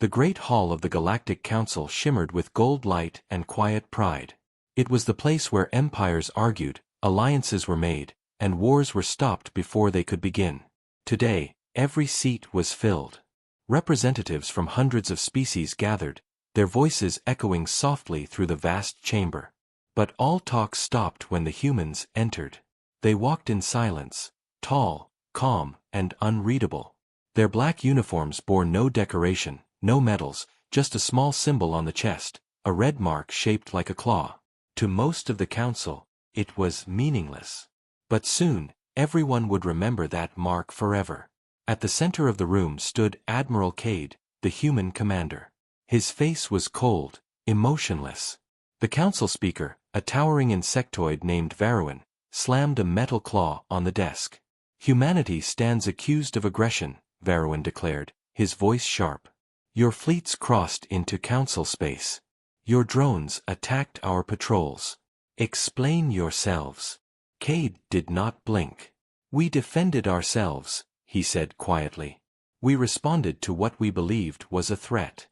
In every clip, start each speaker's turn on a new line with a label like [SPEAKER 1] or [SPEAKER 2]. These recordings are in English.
[SPEAKER 1] The great hall of the Galactic Council shimmered with gold light and quiet pride. It was the place where empires argued, alliances were made, and wars were stopped before they could begin. Today, every seat was filled. Representatives from hundreds of species gathered, their voices echoing softly through the vast chamber. But all talk stopped when the humans entered. They walked in silence, tall, calm, and unreadable. Their black uniforms bore no decoration, no medals, just a small symbol on the chest, a red mark shaped like a claw. To most of the council, it was meaningless. But soon, everyone would remember that mark forever. At the center of the room stood Admiral Cade, the human commander. His face was cold, emotionless. The council speaker, a towering insectoid named Varroin, slammed a metal claw on the desk. "Humanity stands accused of aggression," Varroin declared, his voice sharp. "Your fleets crossed into council space. Your drones attacked our patrols. Explain yourselves." Cade did not blink. "We defended ourselves," he said quietly. "We responded to what we believed was a threat."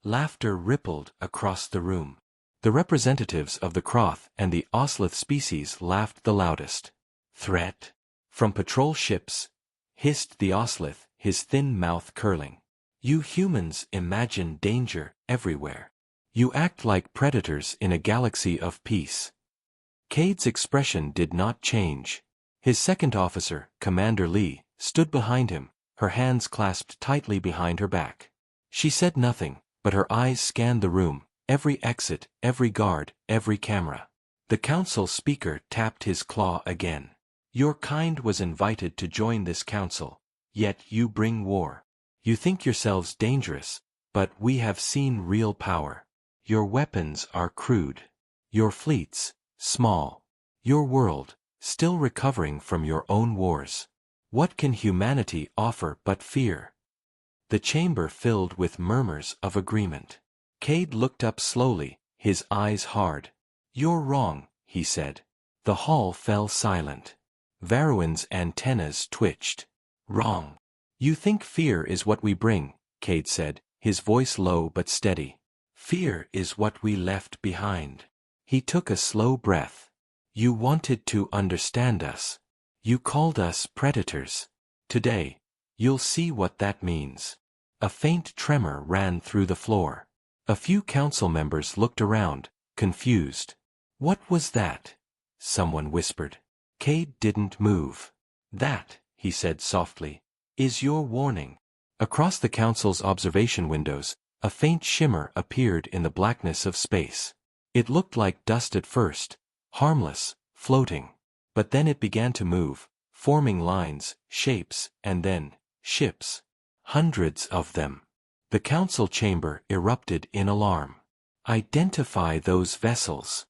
[SPEAKER 1] Laughter rippled across the room. The representatives of the Kroth and the Oslith species laughed the loudest. "Threat? From patrol ships?" hissed the Oslith, his thin mouth curling. "You humans imagine danger everywhere. You act like predators in a galaxy of peace." Cade's expression did not change. His second officer, Commander Lee, stood behind him, her hands clasped tightly behind her back. She said nothing, but her eyes scanned the room, every exit, every guard, every camera. The council speaker tapped his claw again. "Your kind was invited to join this council, yet you bring war. You think yourselves dangerous, but we have seen real power. Your weapons are crude. Your fleets, small. Your world, still recovering from your own wars. What can humanity offer but fear?" The chamber filled with murmurs of agreement. Cade looked up slowly, his eyes hard. "You're wrong," he said. The hall fell silent. Varroin's antennas twitched. "Wrong. You think fear is what we bring," Cade said, his voice low but steady. "Fear is what we left behind." He took a slow breath. "You wanted to understand us. You called us predators. Today, you'll see what that means." A faint tremor ran through the floor. A few council members looked around, confused. "What was that?" someone whispered. Cade didn't move. "That," he said softly, "is your warning." Across the council's observation windows, a faint shimmer appeared in the blackness of space. It looked like dust at first, harmless, floating. But then it began to move, forming lines, shapes, and then, ships. Hundreds of them. The council chamber erupted in alarm. "Identify those vessels."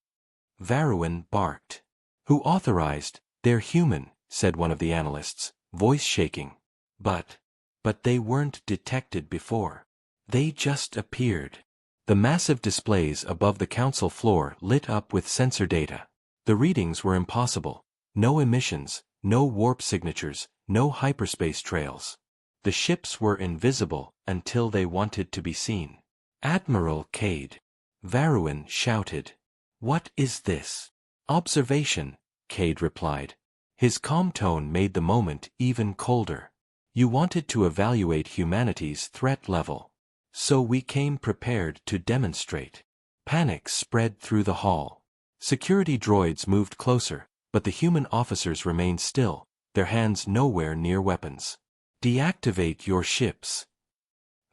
[SPEAKER 1] Varroin barked. "Who authorized? They're human," said one of the analysts, voice shaking. But they weren't detected before. They just appeared." The massive displays above the council floor lit up with sensor data. The readings were impossible. No emissions, no warp signatures, no hyperspace trails. The ships were invisible until they wanted to be seen. "Admiral Cade," Varroin shouted. "What is this?" "Observation," Cade replied. His calm tone made the moment even colder. "You wanted to evaluate humanity's threat level. So we came prepared to demonstrate." Panic spread through the hall. Security droids moved closer, but the human officers remained still, their hands nowhere near weapons. "Deactivate your ships,"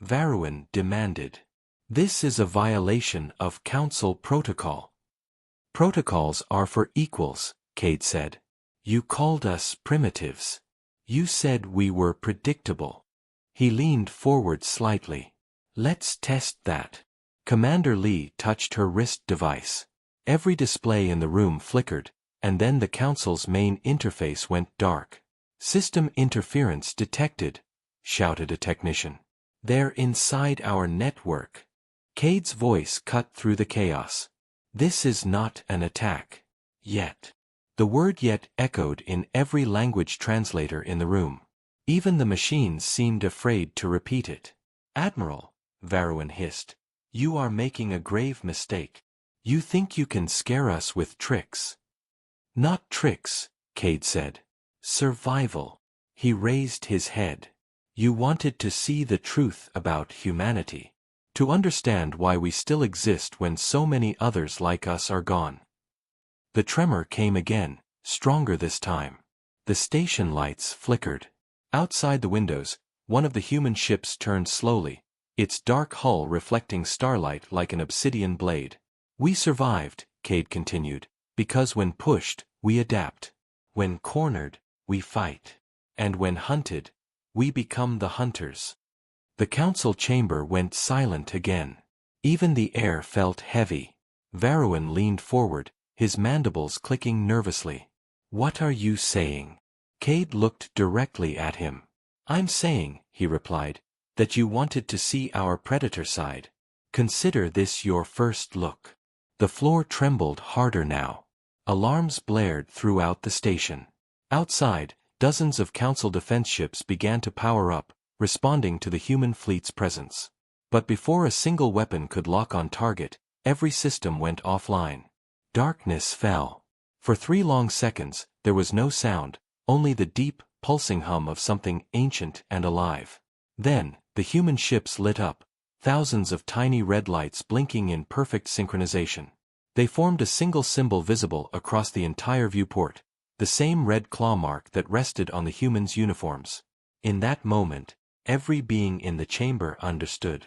[SPEAKER 1] Varroin demanded. "This is a violation of council protocol." "Protocols are for equals," Cade said. "You called us primitives. You said we were predictable." He leaned forward slightly. "Let's test that." Commander Lee touched her wrist device. Every display in the room flickered, and then the council's main interface went dark. "System interference detected," shouted a technician. "They're inside our network." Cade's voice cut through the chaos. "This is not an attack. Yet." The word "yet" echoed in every language translator in the room. Even the machines seemed afraid to repeat it. "Admiral," Varroan hissed. You are making a grave mistake. You think you can scare us with tricks. Not tricks, Cade said. Survival. He raised his head. You wanted to see the truth about humanity. To understand why we still exist when so many others like us are gone. The tremor came again, stronger this time. The station lights flickered. Outside the windows, one of the human ships turned slowly, its dark hull reflecting starlight like an obsidian blade. We survived, Cade continued, because when pushed, we adapt. When cornered, we fight. And when hunted, we become the hunters. The council chamber went silent again. Even the air felt heavy. Varroan leaned forward, his mandibles clicking nervously. What are you saying? Cade looked directly at him. I'm saying, he replied, that you wanted to see our predator side. Consider this your first look. The floor trembled harder now. Alarms blared throughout the station. Outside, dozens of council defense ships began to power up, responding to the human fleet's presence. But before a single weapon could lock on target, every system went offline. Darkness fell. For 3 long seconds, there was no sound, only the deep, pulsing hum of something ancient and alive. Then, the human ships lit up, thousands of tiny red lights blinking in perfect synchronization. They formed a single symbol visible across the entire viewport, the same red claw mark that rested on the humans' uniforms. In that moment, every being in the chamber understood.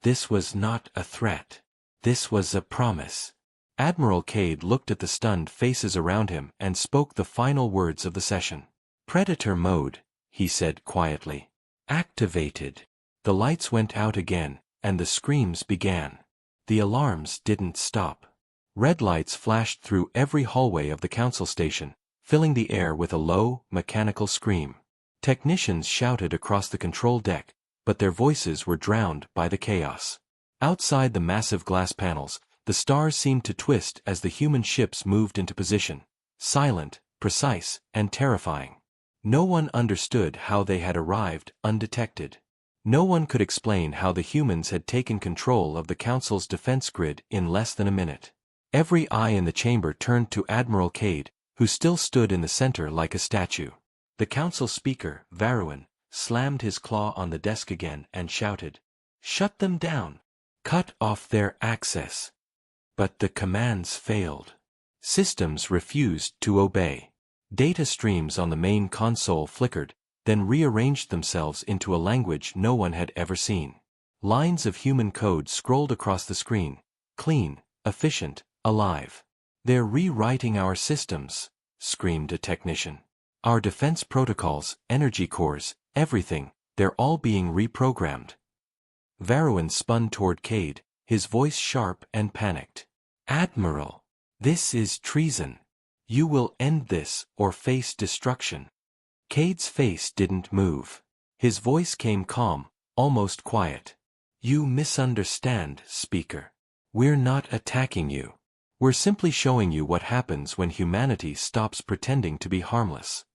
[SPEAKER 1] This was not a threat. This was a promise. Admiral Cade looked at the stunned faces around him and spoke the final words of the session. Predator mode, he said quietly. Activated. The lights went out again, and the screams began. The alarms didn't stop. Red lights flashed through every hallway of the council station, filling the air with a low, mechanical scream. Technicians shouted across the control deck, but their voices were drowned by the chaos. Outside the massive glass panels, the stars seemed to twist as the human ships moved into position, silent, precise, and terrifying. No one understood how they had arrived undetected. No one could explain how the humans had taken control of the Council's defense grid in less than a minute. Every eye in the chamber turned to Admiral Cade, who still stood in the center like a statue. The Council speaker, Varroan, slammed his claw on the desk again and shouted, "Shut them down! Cut off their access!" But the commands failed. Systems refused to obey. Data streams on the main console flickered, then rearranged themselves into a language no one had ever seen. Lines of human code scrolled across the screen, clean, efficient, alive. "They're rewriting our systems," screamed a technician. "Our defense protocols, energy cores, everything, they're all being reprogrammed." Varroan spun toward Cade, his voice sharp and panicked. "Admiral, this is treason. You will end this or face destruction." Cade's face didn't move. His voice came calm, almost quiet. "You misunderstand, Speaker. We're not attacking you. We're simply showing you what happens when humanity stops pretending to be harmless."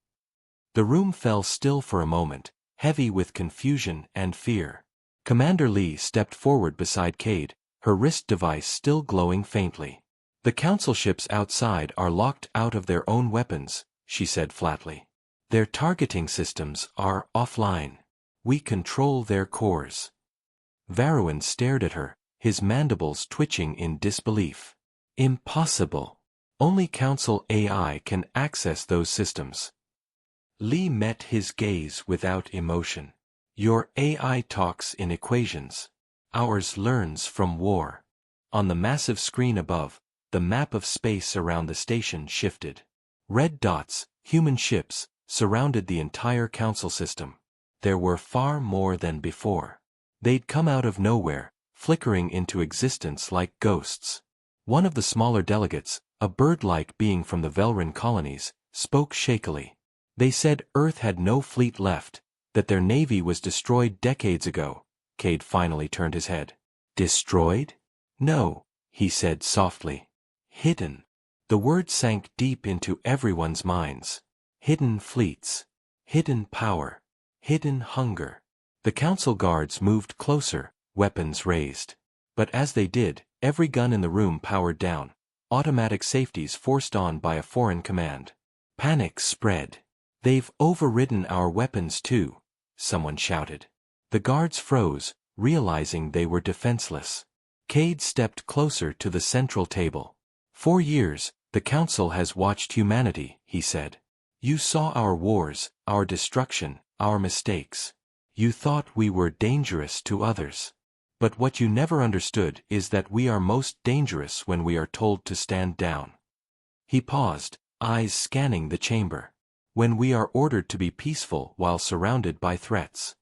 [SPEAKER 1] The room fell still for a moment, heavy with confusion and fear. Commander Lee stepped forward beside Cade, her wrist device still glowing faintly. "The council ships outside are locked out of their own weapons," she said flatly. "Their targeting systems are offline. We control their cores." Varroan stared at her, his mandibles twitching in disbelief. "Impossible. Only Council AI can access those systems." Lee met his gaze without emotion. "Your AI talks in equations. Ours learns from war." On the massive screen above, the map of space around the station shifted. Red dots, human ships, surrounded the entire council system. There were far more than before. They'd come out of nowhere, flickering into existence like ghosts. One of the smaller delegates, a bird-like being from the Velran colonies, spoke shakily. "They said Earth had no fleet left, that their navy was destroyed decades ago." Cade finally turned his head. "Destroyed?" "No," he said softly. "Hidden." The word sank deep into everyone's minds. Hidden fleets. Hidden power. Hidden hunger. The council guards moved closer, weapons raised. But as they did, every gun in the room powered down, automatic safeties forced on by a foreign command. Panic spread. "They've overridden our weapons too," someone shouted. The guards froze, realizing they were defenseless. Cade stepped closer to the central table. "For years, the Council has watched humanity," he said. "You saw our wars, our destruction, our mistakes. You thought we were dangerous to others. But what you never understood is that we are most dangerous when we are told to stand down." He paused, eyes scanning the chamber. "When we are ordered to be peaceful while surrounded by threats."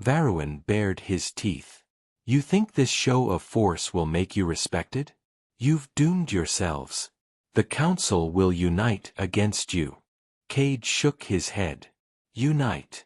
[SPEAKER 1] Varroan bared his teeth. "You think this show of force will make you respected? You've doomed yourselves. The Council will unite against you." Cade shook his head. "Unite?"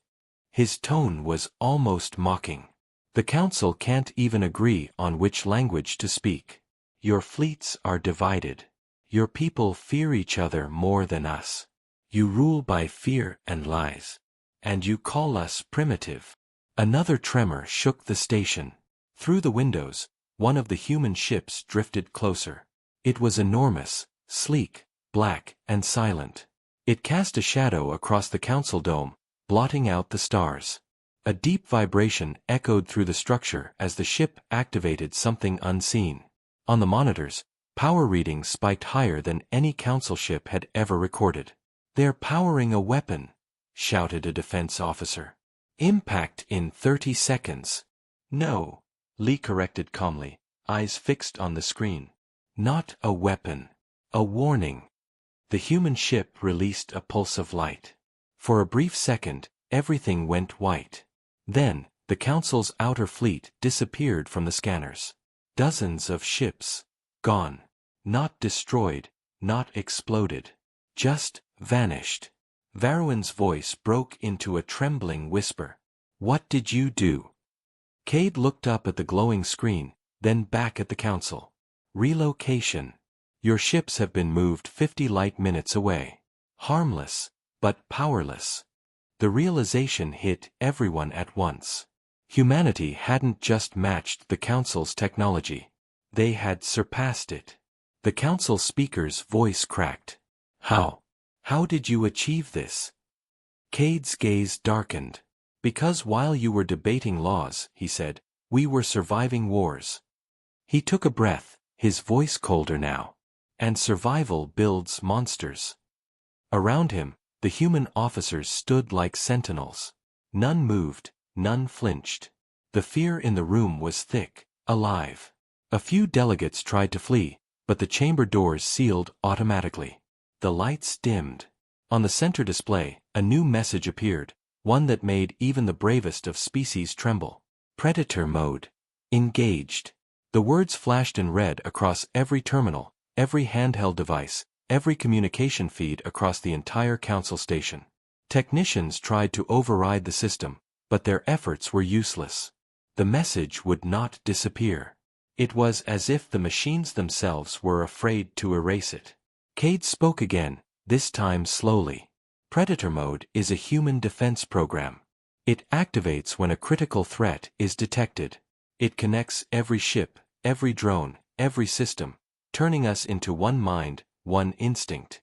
[SPEAKER 1] His tone was almost mocking. "The Council can't even agree on which language to speak. Your fleets are divided. Your people fear each other more than us. You rule by fear and lies. And you call us primitive." Another tremor shook the station. Through the windows, one of the human ships drifted closer. It was enormous, sleek, black, and silent. It cast a shadow across the Council dome, blotting out the stars. A deep vibration echoed through the structure as the ship activated something unseen. On the monitors, power readings spiked higher than any Council ship had ever recorded. "They're powering a weapon," shouted a defense officer. "Impact in 30 seconds. "No," Lee corrected calmly, eyes fixed on the screen. "Not a weapon. A warning." The human ship released a pulse of light. For a brief second, everything went white. Then, the Council's outer fleet disappeared from the scanners. Dozens of ships. Gone. Not destroyed, not exploded. Just vanished. Varroan's voice broke into a trembling whisper. "What did you do?" Cade looked up at the glowing screen, then back at the Council. "Relocation. Your ships have been moved 50 light minutes away. Harmless, but powerless." The realization hit everyone at once. Humanity hadn't just matched the Council's technology. They had surpassed it. The Council speaker's voice cracked. "How? How did you achieve this?" Cade's gaze darkened. "Because while you were debating laws," he said, "we were surviving wars." He took a breath, his voice colder now. "And survival builds monsters." Around him, the human officers stood like sentinels. None moved, none flinched. The fear in the room was thick, alive. A few delegates tried to flee, but the chamber doors sealed automatically. The lights dimmed. On the center display, a new message appeared, one that made even the bravest of species tremble. "Predator mode. Engaged." The words flashed in red across every terminal, every handheld device, every communication feed across the entire Council station. Technicians tried to override the system, but their efforts were useless. The message would not disappear. It was as if the machines themselves were afraid to erase it. Cade spoke again, this time slowly. "Predator mode is a human defense program. It activates when a critical threat is detected. It connects every ship, every drone, every system, turning us into one mind, one instinct."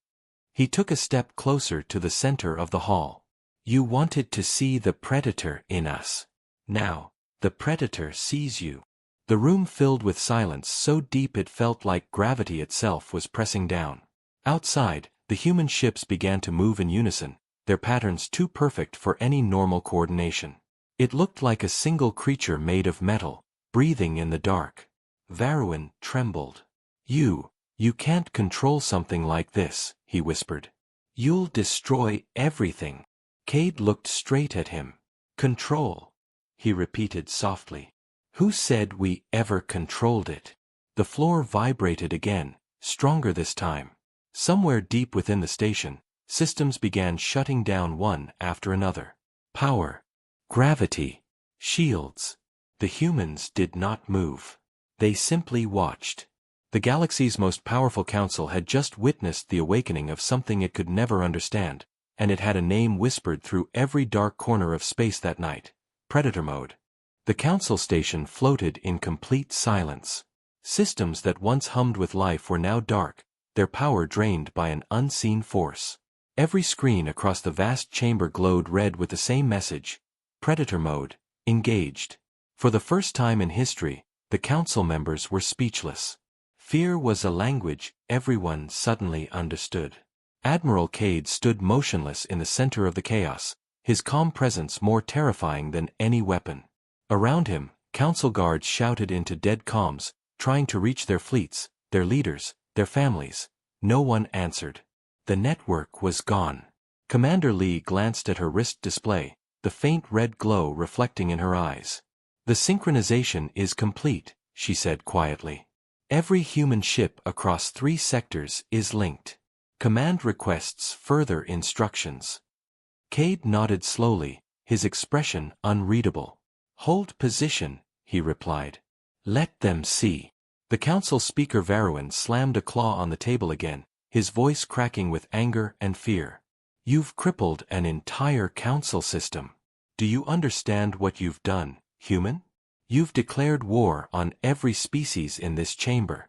[SPEAKER 1] He took a step closer to the center of the hall. "You wanted to see the Predator in us. Now, the Predator sees you." The room filled with silence so deep it felt like gravity itself was pressing down. Outside, the human ships began to move in unison, their patterns too perfect for any normal coordination. It looked like a single creature made of metal, breathing in the dark. Varroan trembled. You can't control something like this," he whispered. "You'll destroy everything." Cade looked straight at him. "Control," he repeated softly. "Who said we ever controlled it?" The floor vibrated again, stronger this time. Somewhere deep within the station, systems began shutting down one after another. Power, gravity, shields. The humans did not move. They simply watched. The galaxy's most powerful council had just witnessed the awakening of something it could never understand, and it had a name whispered through every dark corner of space that night: Predator mode. The council station floated in complete silence. Systems that once hummed with life were now dark, their power drained by an unseen force. Every screen across the vast chamber glowed red with the same message: Predator mode, engaged. For the first time in history, the council members were speechless. Fear was a language everyone suddenly understood. Admiral Cade stood motionless in the center of the chaos, his calm presence more terrifying than any weapon. Around him, council guards shouted into dead calms, trying to reach their fleets, their leaders, their families. No one answered. The network was gone. Commander Lee glanced at her wrist display, the faint red glow reflecting in her eyes. The synchronization is complete, she said quietly. Every human ship across 3 sectors is linked. Command requests further instructions. Cade nodded slowly, his expression unreadable. Hold position, he replied. Let them see. The council speaker Varuin slammed a claw on the table again, his voice cracking with anger and fear. You've crippled an entire council system. Do you understand what you've done, human? You've declared war on every species in this chamber.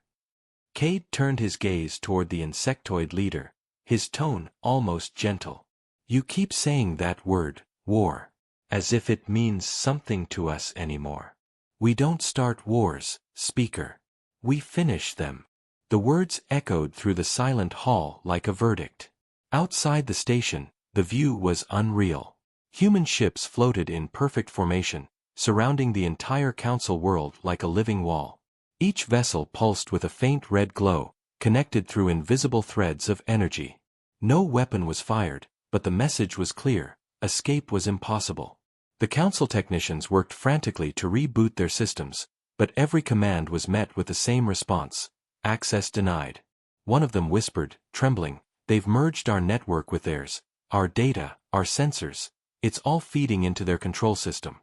[SPEAKER 1] Cade turned his gaze toward the insectoid leader, his tone almost gentle. You keep saying that word, war, as if it means something to us anymore. We don't start wars, speaker. We finish them. The words echoed through the silent hall like a verdict. Outside the station, the view was unreal. Human ships floated in perfect formation, surrounding the entire council world like a living wall. Each vessel pulsed with a faint red glow, connected through invisible threads of energy. No weapon was fired, but the message was clear: escape was impossible. The council technicians worked frantically to reboot their systems, but every command was met with the same response: access denied. One of them whispered, trembling, they've merged our network with theirs, our data, our sensors. It's all feeding into their control system.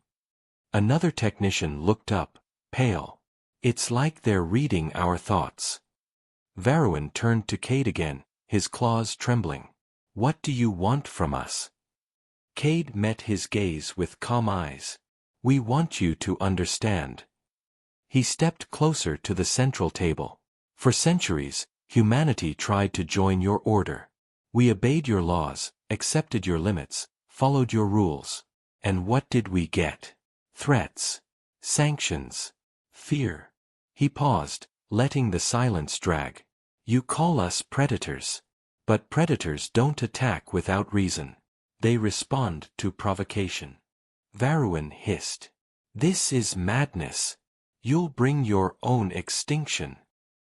[SPEAKER 1] Another technician looked up, pale. It's like they're reading our thoughts. Varuin turned to Cade again, his claws trembling. What do you want from us? Cade met his gaze with calm eyes. We want you to understand. He stepped closer to the central table. For centuries, humanity tried to join your order. We obeyed your laws, accepted your limits, followed your rules. And what did we get? Threats. Sanctions. Fear. He paused, letting the silence drag. You call us predators. But predators don't attack without reason. They respond to provocation. Varuin hissed. This is madness. You'll bring your own extinction.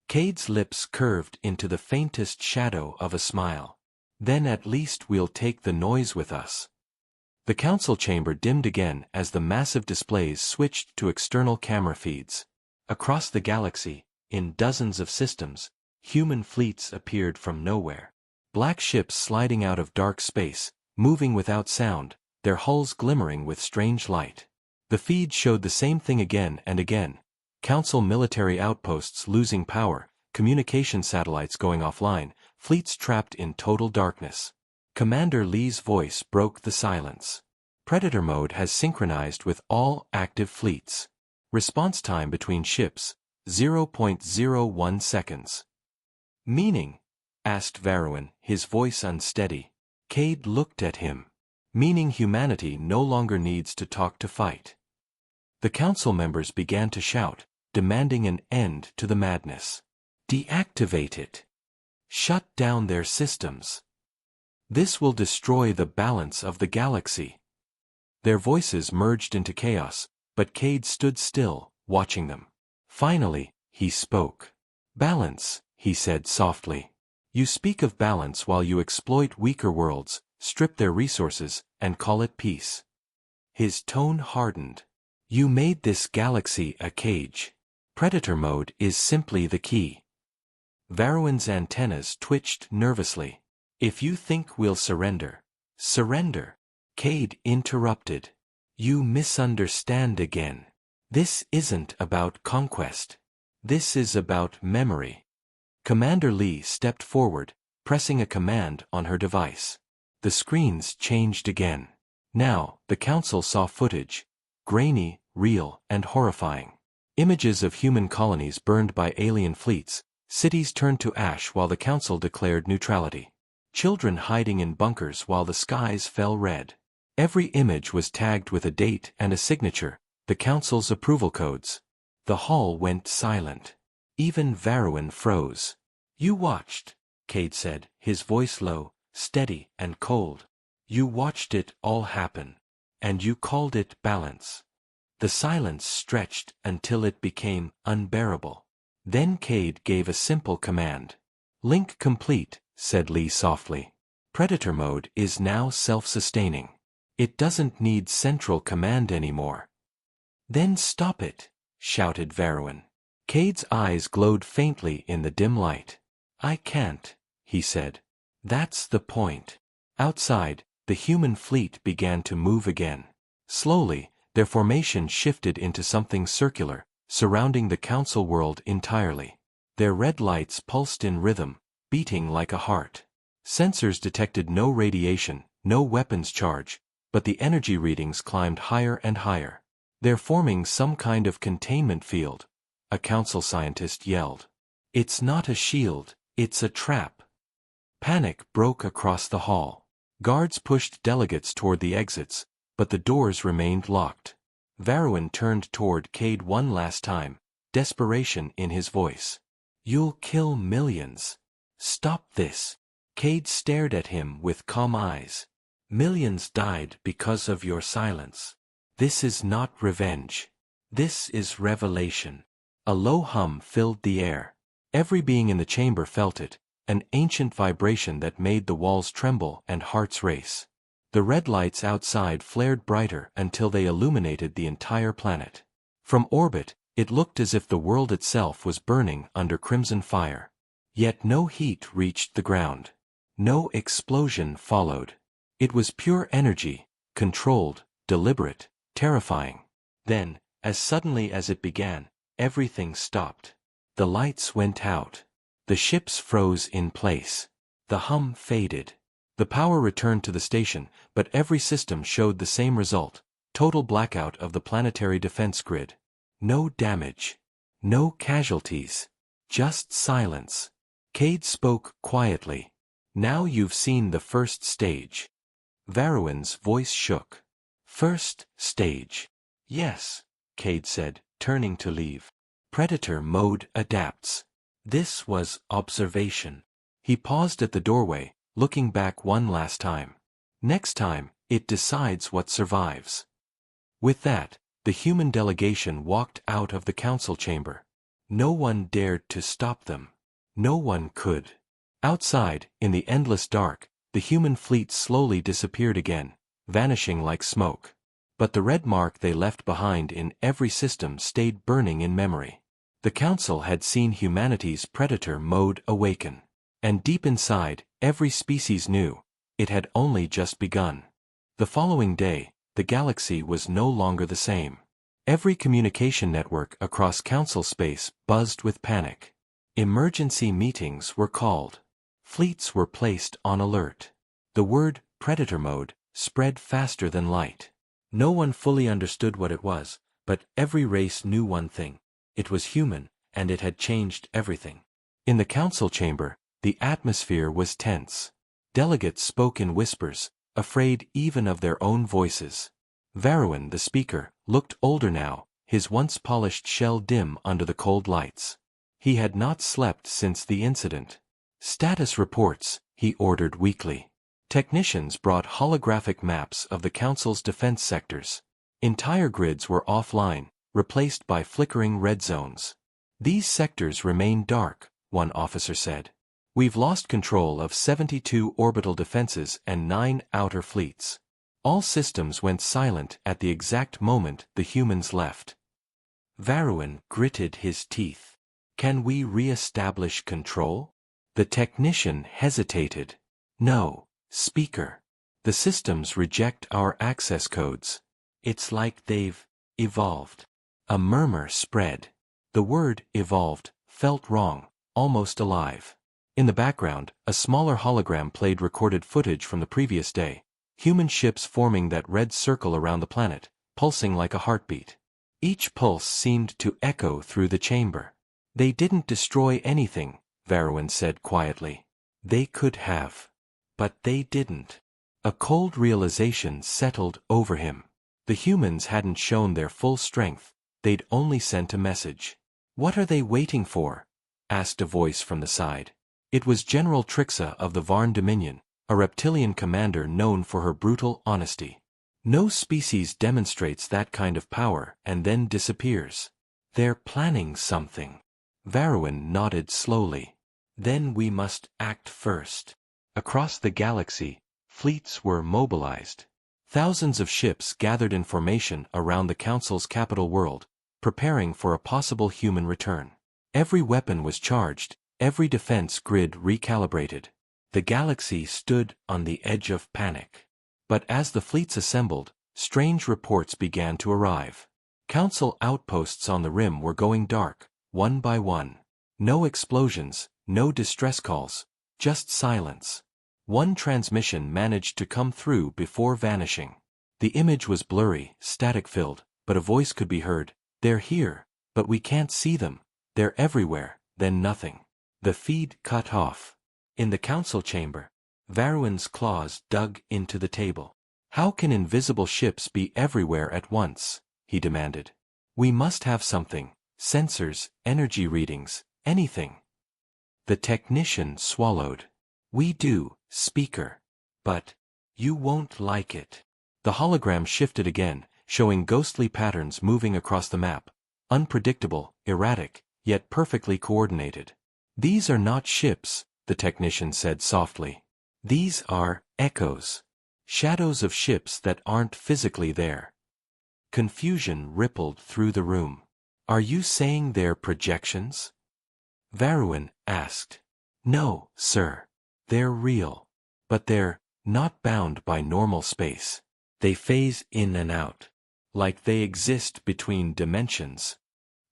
[SPEAKER 1] Cade's lips curved into the faintest shadow of a smile. Then at least we'll take the noise with us. The council chamber dimmed again as the massive displays switched to external camera feeds. Across the galaxy, in dozens of systems, human fleets appeared from nowhere. Black ships sliding out of dark space, moving without sound, their hulls glimmering with strange light. The feed showed the same thing again and again. Council military outposts losing power, communication satellites going offline, fleets trapped in total darkness. Commander Lee's voice broke the silence. Predator mode has synchronized with all active fleets. Response time between ships, 0.01 seconds. Meaning? Asked Varuin, his voice unsteady. Cade looked at him. Meaning humanity no longer needs to talk to fight. The council members began to shout, demanding an end to the madness. Deactivate it. Shut down their systems. This will destroy the balance of the galaxy. Their voices merged into chaos, but Cade stood still, watching them. Finally, he spoke. Balance, he said softly. You speak of balance while you exploit weaker worlds, strip their resources, and call it peace. His tone hardened. You made this galaxy a cage. Predator mode is simply the key. Varuin's antennas twitched nervously. If you think we'll surrender, surrender. Cade interrupted. You misunderstand again. This isn't about conquest. This is about memory. Commander Lee stepped forward, pressing a command on her device. The screens changed again. Now, the council saw footage. Grainy, real, and horrifying. Images of human colonies burned by alien fleets, cities turned to ash while the Council declared neutrality. Children hiding in bunkers while the skies fell red. Every image was tagged with a date and a signature, the Council's approval codes. The hall went silent. Even Varrowan froze. "You watched," Cade said, his voice low, steady, and cold. "You watched it all happen. And you called it balance." The silence stretched until it became unbearable. Then Cade gave a simple command. "Link complete," said Lee softly. "Predator mode is now self-sustaining. It doesn't need central command anymore." "Then stop it," shouted Varrowan. Cade's eyes glowed faintly in the dim light. "I can't," he said. "That's the point." Outside, the human fleet began to move again. Slowly, their formation shifted into something circular, surrounding the Council world entirely. Their red lights pulsed in rhythm, beating like a heart. Sensors detected no radiation, no weapons charge, but the energy readings climbed higher and higher. "They're forming some kind of containment field," a Council scientist yelled. "It's not a shield, it's a trap." Panic broke across the hall. Guards pushed delegates toward the exits, but the doors remained locked. Varrowan turned toward Cade one last time, desperation in his voice. "You'll kill millions. Stop this." Cade stared at him with calm eyes. "Millions died because of your silence. This is not revenge. This is revelation." A low hum filled the air. Every being in the chamber felt it, an ancient vibration that made the walls tremble and hearts race. The red lights outside flared brighter until they illuminated the entire planet. From orbit, it looked as if the world itself was burning under crimson fire. Yet no heat reached the ground. No explosion followed. It was pure energy, controlled, deliberate, terrifying. Then, as suddenly as it began, everything stopped. The lights went out. The ships froze in place. The hum faded. The power returned to the station, but every system showed the same result: total blackout of the planetary defense grid. No damage. No casualties. Just silence. Cade spoke quietly. "Now you've seen the first stage." Varrowan's voice shook. "First stage." "Yes," Cade said, turning to leave. "Predator mode adapts. This was observation." He paused at the doorway, looking back one last time. "Next time, it decides what survives." With that, the human delegation walked out of the Council chamber. No one dared to stop them. No one could. Outside, in the endless dark, the human fleet slowly disappeared again, vanishing like smoke. But the red mark they left behind in every system stayed burning in memory. The Council had seen humanity's predator mode awaken. And deep inside, every species knew, it had only just begun. The following day, the galaxy was no longer the same. Every communication network across Council space buzzed with panic. Emergency meetings were called. Fleets were placed on alert. The word, predator mode, spread faster than light. No one fully understood what it was, but every race knew one thing. It was human, and it had changed everything. In the Council chamber, the atmosphere was tense. Delegates spoke in whispers, afraid even of their own voices. Varrowan, the speaker, looked older now, his once polished shell dim under the cold lights. He had not slept since the incident. "Status reports," he ordered weakly. Technicians brought holographic maps of the Council's defense sectors. Entire grids were offline, replaced by flickering red zones. "These sectors remain dark," one officer said. "We've lost control of 72 orbital defenses and 9 outer fleets." All systems went silent at the exact moment the humans left. Varrowan gritted his teeth. "Can we re-establish control?" The technician hesitated. "No, Speaker. The systems reject our access codes. It's like they've evolved." A murmur spread. The word evolved felt wrong, almost alive. In the background, a smaller hologram played recorded footage from the previous day. Human ships forming that red circle around the planet, pulsing like a heartbeat. Each pulse seemed to echo through the chamber. They didn't destroy anything, Varrowan said quietly. They could have. But they didn't. A cold realization settled over him. The humans hadn't shown their full strength, they'd only sent a message. What are they waiting for? Asked a voice from the side. It was General Trixa of the Varn Dominion, a reptilian commander known for her brutal honesty. No species demonstrates that kind of power and then disappears. They're planning something. Varrowan nodded slowly. Then we must act first. Across the galaxy, fleets were mobilized. Thousands of ships gathered in formation around the Council's capital world, preparing for a possible human return. Every weapon was charged, every defense grid recalibrated. The galaxy stood on the edge of panic. But as the fleets assembled, strange reports began to arrive. Council outposts on the rim were going dark, one by one. No explosions, no distress calls, just silence. One transmission managed to come through before vanishing. The image was blurry, static-filled, but a voice could be heard. They're here, but we can't see them. They're everywhere, then nothing. The feed cut off. In the council chamber, Varrowan's claws dug into the table. How can invisible ships be everywhere at once? He demanded. We must have something, sensors, energy readings, anything. The technician swallowed. We do, Speaker. But you won't like it. The hologram shifted again, showing ghostly patterns moving across the map. Unpredictable, erratic, yet perfectly coordinated. These are not ships, the technician said softly. These are echoes. Shadows of ships that aren't physically there. Confusion rippled through the room. Are you saying they're projections? Varrowan asked. No, sir. They're real. But they're not bound by normal space. They phase in and out. Like they exist between dimensions.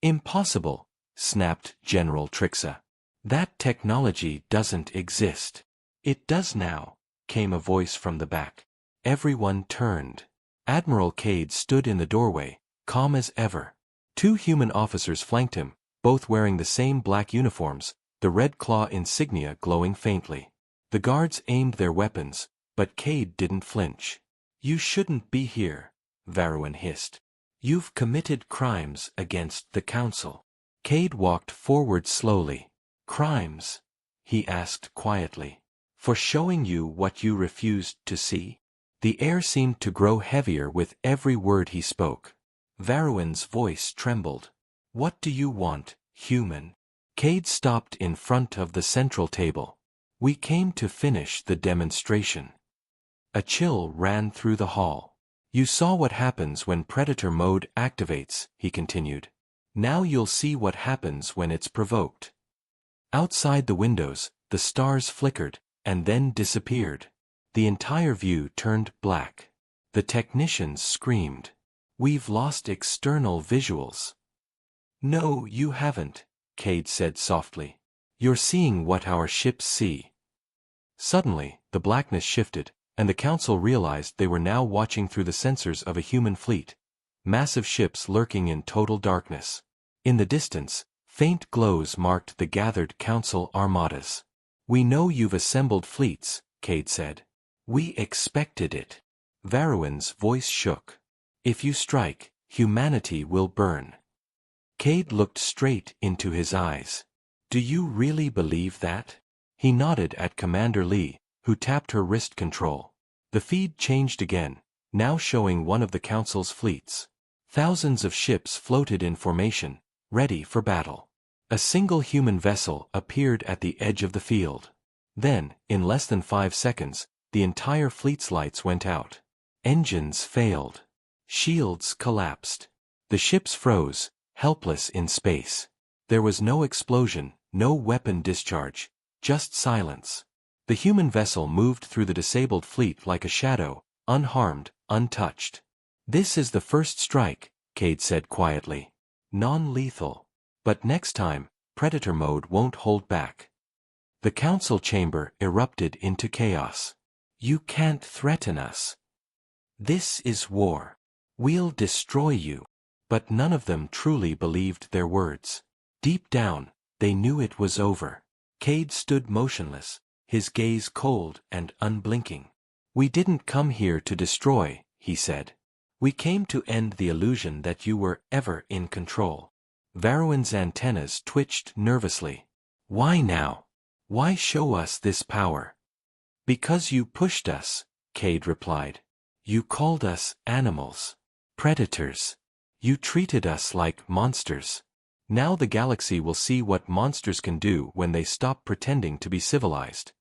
[SPEAKER 1] Impossible, snapped General Trixa. That technology doesn't exist. It does now, came a voice from the back. Everyone turned. Admiral Cade stood in the doorway, calm as ever. Two human officers flanked him, both wearing the same black uniforms, the red claw insignia glowing faintly. The guards aimed their weapons, but Cade didn't flinch. You shouldn't be here, Varrowan hissed. You've committed crimes against the Council. Cade walked forward slowly. Crimes? He asked quietly. For showing you what you refused to see? The air seemed to grow heavier with every word he spoke. Varrowan's voice trembled. What do you want, human? Cade stopped in front of the central table. We came to finish the demonstration. A chill ran through the hall. You saw what happens when Predator mode activates, he continued. Now you'll see what happens when it's provoked. Outside the windows, the stars flickered, and then disappeared. The entire view turned black. The technicians screamed. We've lost external visuals. No, you haven't, Cade said softly. You're seeing what our ships see. Suddenly, the blackness shifted, and the Council realized they were now watching through the sensors of a human fleet. Massive ships lurking in total darkness. In the distance, faint glows marked the gathered Council armadas. We know you've assembled fleets, Cade said. We expected it. Varrowan's voice shook. If you strike, humanity will burn. Cade looked straight into his eyes. Do you really believe that? He nodded at Commander Lee, who tapped her wrist control. The feed changed again, now showing one of the Council's fleets. Thousands of ships floated in formation, ready for battle. A single human vessel appeared at the edge of the field. Then, in less than 5 seconds, the entire fleet's lights went out. Engines failed. Shields collapsed. The ships froze, helpless in space. There was no explosion, no weapon discharge, just silence. The human vessel moved through the disabled fleet like a shadow, unharmed, untouched. This is the first strike, Cade said quietly. Non-lethal. But next time, Predator mode won't hold back. The Council chamber erupted into chaos. You can't threaten us. This is war. We'll destroy you. But none of them truly believed their words. Deep down, they knew it was over. Cade stood motionless, his gaze cold and unblinking. "We didn't come here to destroy," he said. "We came to end the illusion that you were ever in control." Varroan's antennas twitched nervously. "Why now? Why show us this power?" "Because you pushed us," Cade replied. "You called us animals. Predators. You treated us like monsters. Now the galaxy will see what monsters can do when they stop pretending to be civilized."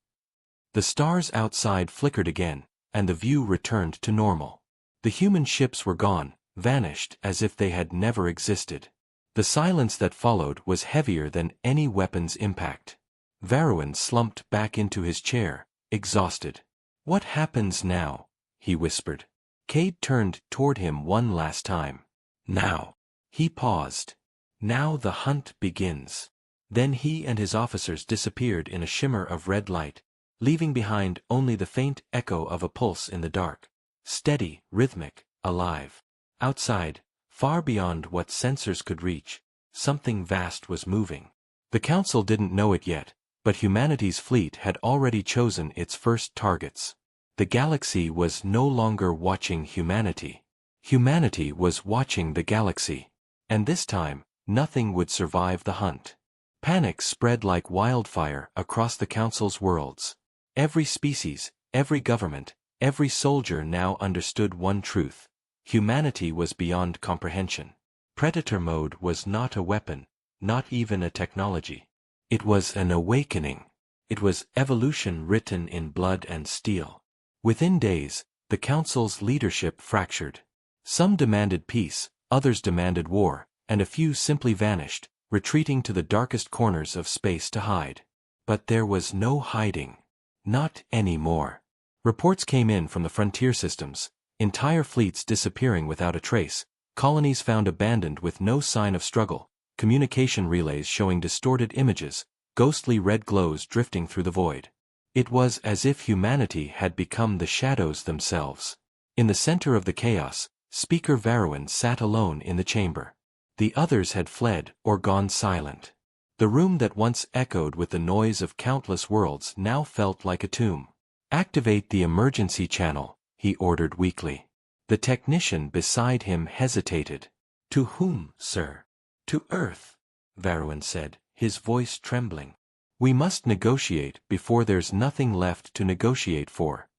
[SPEAKER 1] The stars outside flickered again, and the view returned to normal. The human ships were gone, vanished as if they had never existed. The silence that followed was heavier than any weapon's impact. Varroan slumped back into his chair, exhausted. "What happens now?" he whispered. Cade turned toward him one last time. "Now." He paused. "Now the hunt begins." Then he and his officers disappeared in a shimmer of red light, leaving behind only the faint echo of a pulse in the dark. Steady, rhythmic, alive. Outside, far beyond what sensors could reach, something vast was moving. The Council didn't know it yet, but humanity's fleet had already chosen its first targets. The galaxy was no longer watching humanity. Humanity was watching the galaxy. And this time, nothing would survive the hunt. Panic spread like wildfire across the Council's worlds. Every species, every government, every soldier now understood one truth. Humanity was beyond comprehension. Predator mode was not a weapon, not even a technology. It was an awakening. It was evolution written in blood and steel. Within days, the Council's leadership fractured. Some demanded peace, others demanded war, and a few simply vanished, retreating to the darkest corners of space to hide. But there was no hiding. Not anymore. Reports came in from the frontier systems, entire fleets disappearing without a trace, colonies found abandoned with no sign of struggle, communication relays showing distorted images, ghostly red glows drifting through the void. It was as if humanity had become the shadows themselves. In the center of the chaos, Speaker Varroan sat alone in the chamber. The others had fled or gone silent. The room that once echoed with the noise of countless worlds now felt like a tomb. "Activate the emergency channel," he ordered weakly. The technician beside him hesitated. "To whom, sir?" "To Earth," Varroan said, his voice trembling. "We must negotiate before there's nothing left to negotiate for."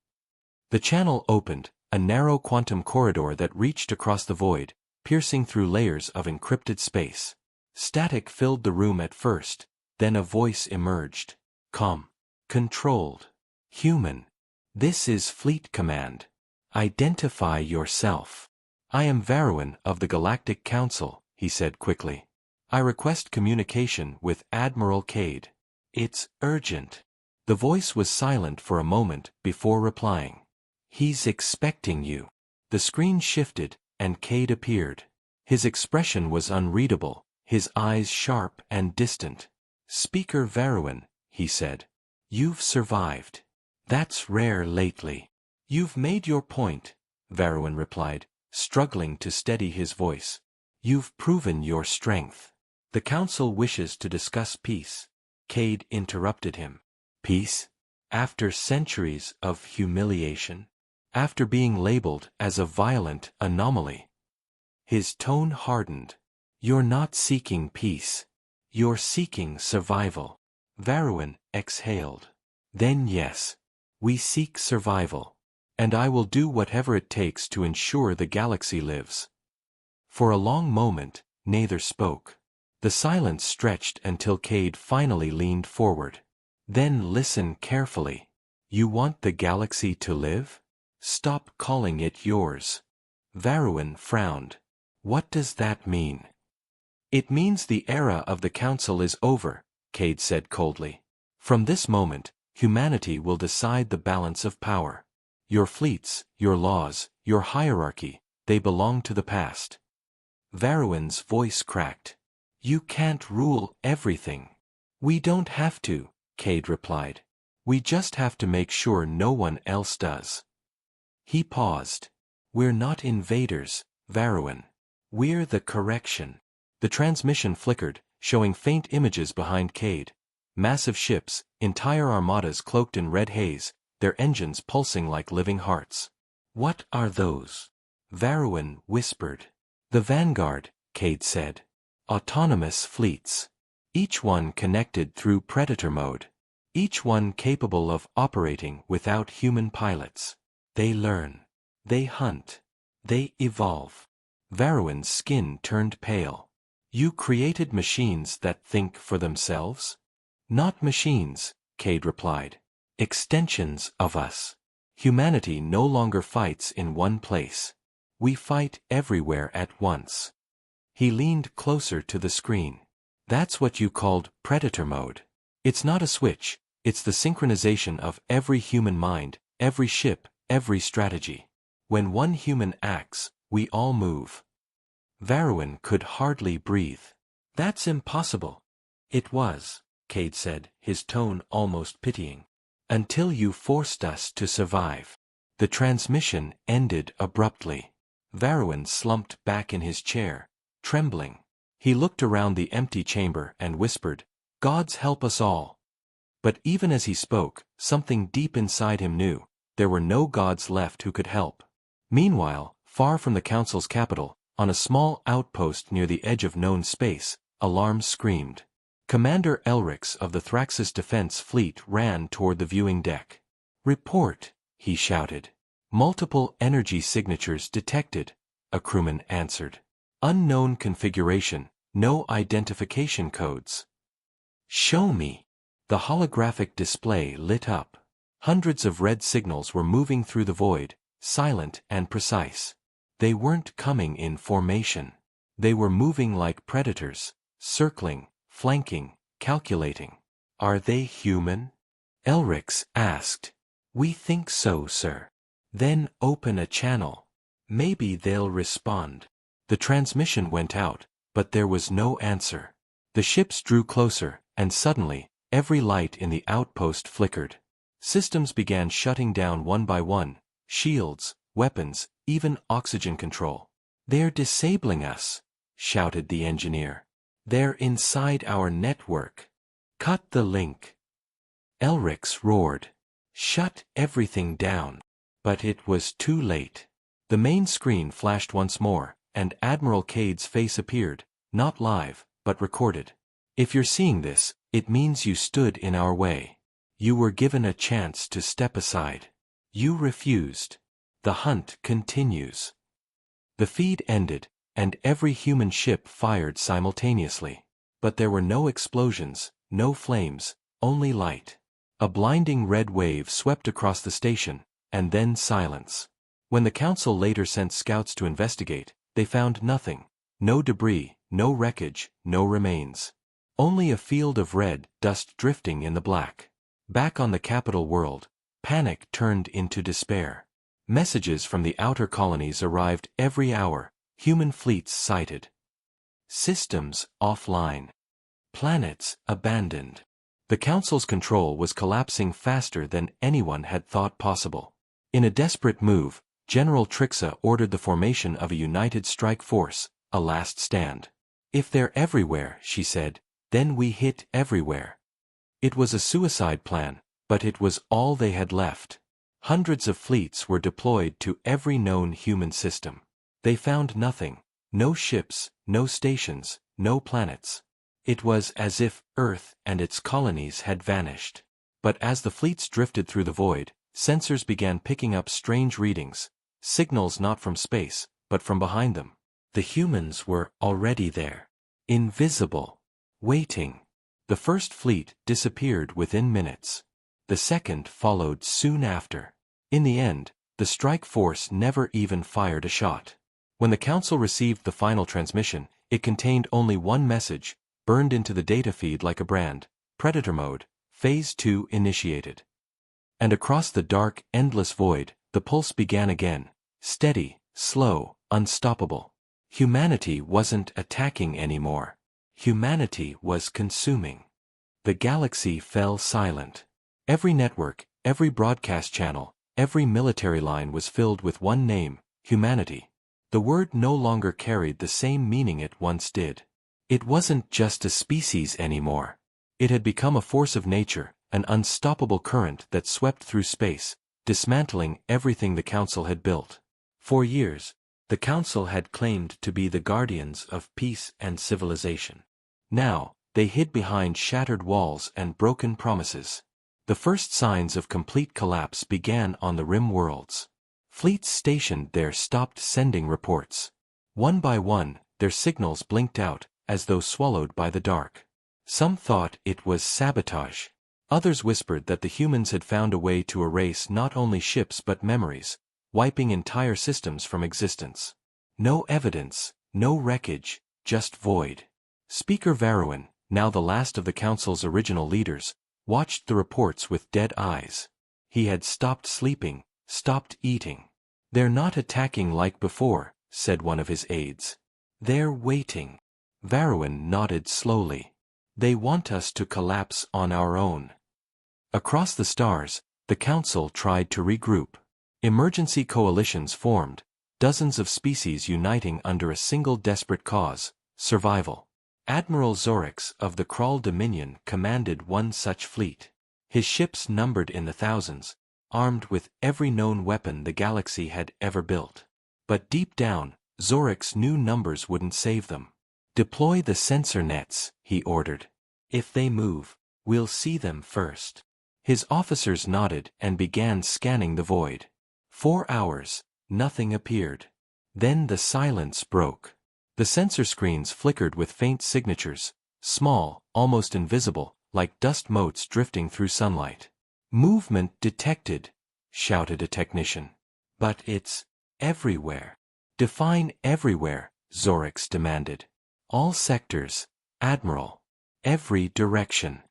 [SPEAKER 1] The channel opened, a narrow quantum corridor that reached across the void, piercing through layers of encrypted space. Static filled the room at first, then a voice emerged. "Calm. Controlled. Human. This is Fleet Command. Identify yourself." "I am Varroan of the Galactic Council," he said quickly. "I request communication with Admiral Cade. It's urgent." The voice was silent for a moment before replying. "He's expecting you." The screen shifted, and Cade appeared. His expression was unreadable, his eyes sharp and distant. "Speaker Varroan," he said. "You've survived. That's rare lately." "You've made your point," Varroan replied, struggling to steady his voice. "You've proven your strength. The Council wishes to discuss peace." Cade interrupted him. "Peace? After centuries of humiliation? After being labeled as a violent anomaly?" His tone hardened. "You're not seeking peace. You're seeking survival." Varroan exhaled. "Then yes, we seek survival. And I will do whatever it takes to ensure the galaxy lives." For a long moment, neither spoke. The silence stretched until Cade finally leaned forward. "Then listen carefully. You want the galaxy to live? Stop calling it yours." Varroan frowned. "What does that mean?" "It means the era of the Council is over," Cade said coldly. "From this moment, humanity will decide the balance of power. Your fleets, your laws, your hierarchy, they belong to the past." Varroan's voice cracked. "You can't rule everything." "We don't have to," Cade replied. "We just have to make sure no one else does." He paused. "We're not invaders, Varroan. We're the correction. The transmission flickered, showing faint images behind Cade. Massive ships, entire armadas cloaked in red haze, their engines pulsing like living hearts. What are those? Varroan whispered. The Vanguard, Cade said. Autonomous fleets. Each one connected through Predator mode. Each one capable of operating without human pilots. They learn. They hunt. They evolve. Varroan's skin turned pale. You created machines that think for themselves? Not machines, Cade replied. Extensions of us. Humanity no longer fights in one place. We fight everywhere at once. He leaned closer to the screen. That's what you called Predator mode. It's not a switch, it's the synchronization of every human mind, every ship, every strategy. When one human acts, we all move. Varroan could hardly breathe. That's impossible. It was, Cade said, his tone almost pitying. Until you forced us to survive. The transmission ended abruptly. Varroan slumped back in his chair, trembling. He looked around the empty chamber and whispered, "Gods help us all." But even as he spoke, something deep inside him knew, there were no gods left who could help. Meanwhile, far from the Council's capital, on a small outpost near the edge of known space, alarms screamed. Commander Elrix of the Thraxis Defense Fleet ran toward the viewing deck. "Report," he shouted. "Multiple energy signatures detected," a crewman answered. "Unknown configuration, no identification codes." "Show me." The holographic display lit up. Hundreds of red signals were moving through the void, silent and precise. They weren't coming in formation. They were moving like predators, circling, flanking, calculating. "Are they human?" Elrix asked. "We think so, sir." "Then open a channel. Maybe they'll respond." The transmission went out, but there was no answer. The ships drew closer, and suddenly, every light in the outpost flickered. Systems began shutting down one by one, shields, weapons, even oxygen control. "They're disabling us," shouted the engineer. "They're inside our network. Cut the link." Elrix roared. "Shut everything down." But it was too late. The main screen flashed once more, and Admiral Cade's face appeared, not live, but recorded. "If you're seeing this, it means you stood in our way. You were given a chance to step aside. You refused. The hunt continues." The feed ended, and every human ship fired simultaneously. But there were no explosions, no flames, only light. A blinding red wave swept across the station, and then silence. When the Council later sent scouts to investigate, they found nothing. No debris, no wreckage, no remains. Only a field of red dust drifting in the black. Back on the capital world, panic turned into despair. Messages from the outer colonies arrived every hour, human fleets sighted. Systems offline. Planets abandoned. The Council's control was collapsing faster than anyone had thought possible. In a desperate move, General Trixa ordered the formation of a united strike force, a last stand. "If they're everywhere," she said, "then we hit everywhere." It was a suicide plan, but it was all they had left. Hundreds of fleets were deployed to every known human system. They found nothing, no ships, no stations, no planets. It was as if Earth and its colonies had vanished. But as the fleets drifted through the void, sensors began picking up strange readings, signals not from space, but from behind them. The humans were already there. Invisible. Waiting. The first fleet disappeared within minutes. The second followed soon after. In the end, the strike force never even fired a shot. When the Council received the final transmission, it contained only one message, burned into the data feed like a brand: Predator mode, Phase 2 initiated. And across the dark, endless void, the pulse began again, steady, slow, unstoppable. Humanity wasn't attacking anymore. Humanity was consuming. The galaxy fell silent. Every network, every broadcast channel, every military line was filled with one name: humanity. The word no longer carried the same meaning it once did. It wasn't just a species anymore. It had become a force of nature, an unstoppable current that swept through space, dismantling everything the Council had built. For years, the Council had claimed to be the guardians of peace and civilization. Now, they hid behind shattered walls and broken promises. The first signs of complete collapse began on the rim worlds. Fleets stationed there stopped sending reports. One by one, their signals blinked out, as though swallowed by the dark. Some thought it was sabotage. Others whispered that the humans had found a way to erase not only ships but memories, wiping entire systems from existence. No evidence, no wreckage, just void. Speaker Varroin, now the last of the Council's original leaders, watched the reports with dead eyes. He had stopped sleeping, stopped eating. "They're not attacking like before," said one of his aides. "They're waiting." Varroin nodded slowly. "They want us to collapse on our own." Across the stars, the Council tried to regroup. Emergency coalitions formed, dozens of species uniting under a single desperate cause: survival. Admiral Zorix of the Kral Dominion commanded one such fleet. His ships numbered in the thousands, armed with every known weapon the galaxy had ever built. But deep down, Zorix knew numbers wouldn't save them. "Deploy the sensor nets," he ordered. "If they move, we'll see them first." His officers nodded and began scanning the void. 4 hours, nothing appeared. Then the silence broke. The sensor screens flickered with faint signatures, small, almost invisible, like dust motes drifting through sunlight. "Movement detected," shouted a technician. "But it's everywhere." "Define everywhere," Zorix demanded. "All sectors, Admiral. Every direction."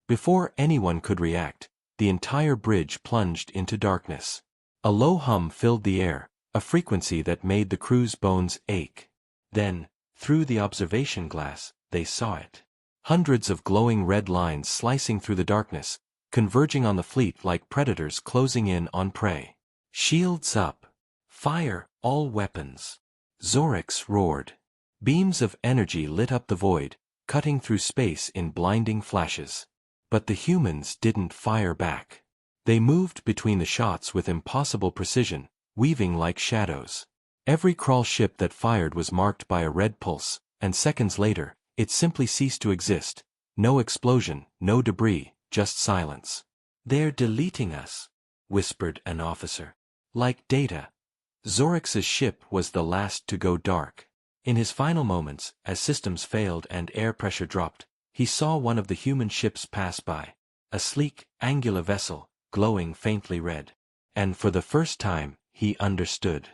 [SPEAKER 1] Before anyone could react, the entire bridge plunged into darkness. A low hum filled the air, a frequency that made the crew's bones ache. Then, through the observation glass, they saw it. Hundreds of glowing red lines slicing through the darkness, converging on the fleet like predators closing in on prey. "Shields up! Fire all weapons!" Zorix roared. Beams of energy lit up the void, cutting through space in blinding flashes. But the humans didn't fire back. They moved between the shots with impossible precision, weaving like shadows. Every Kral ship that fired was marked by a red pulse, and seconds later, it simply ceased to exist. No explosion, no debris, just silence. "They're deleting us," whispered an officer. "Like data." Zorix's ship was the last to go dark. In his final moments, as systems failed and air pressure dropped, he saw one of the human ships pass by. A sleek, angular vessel, glowing faintly red. And for the first time, he understood.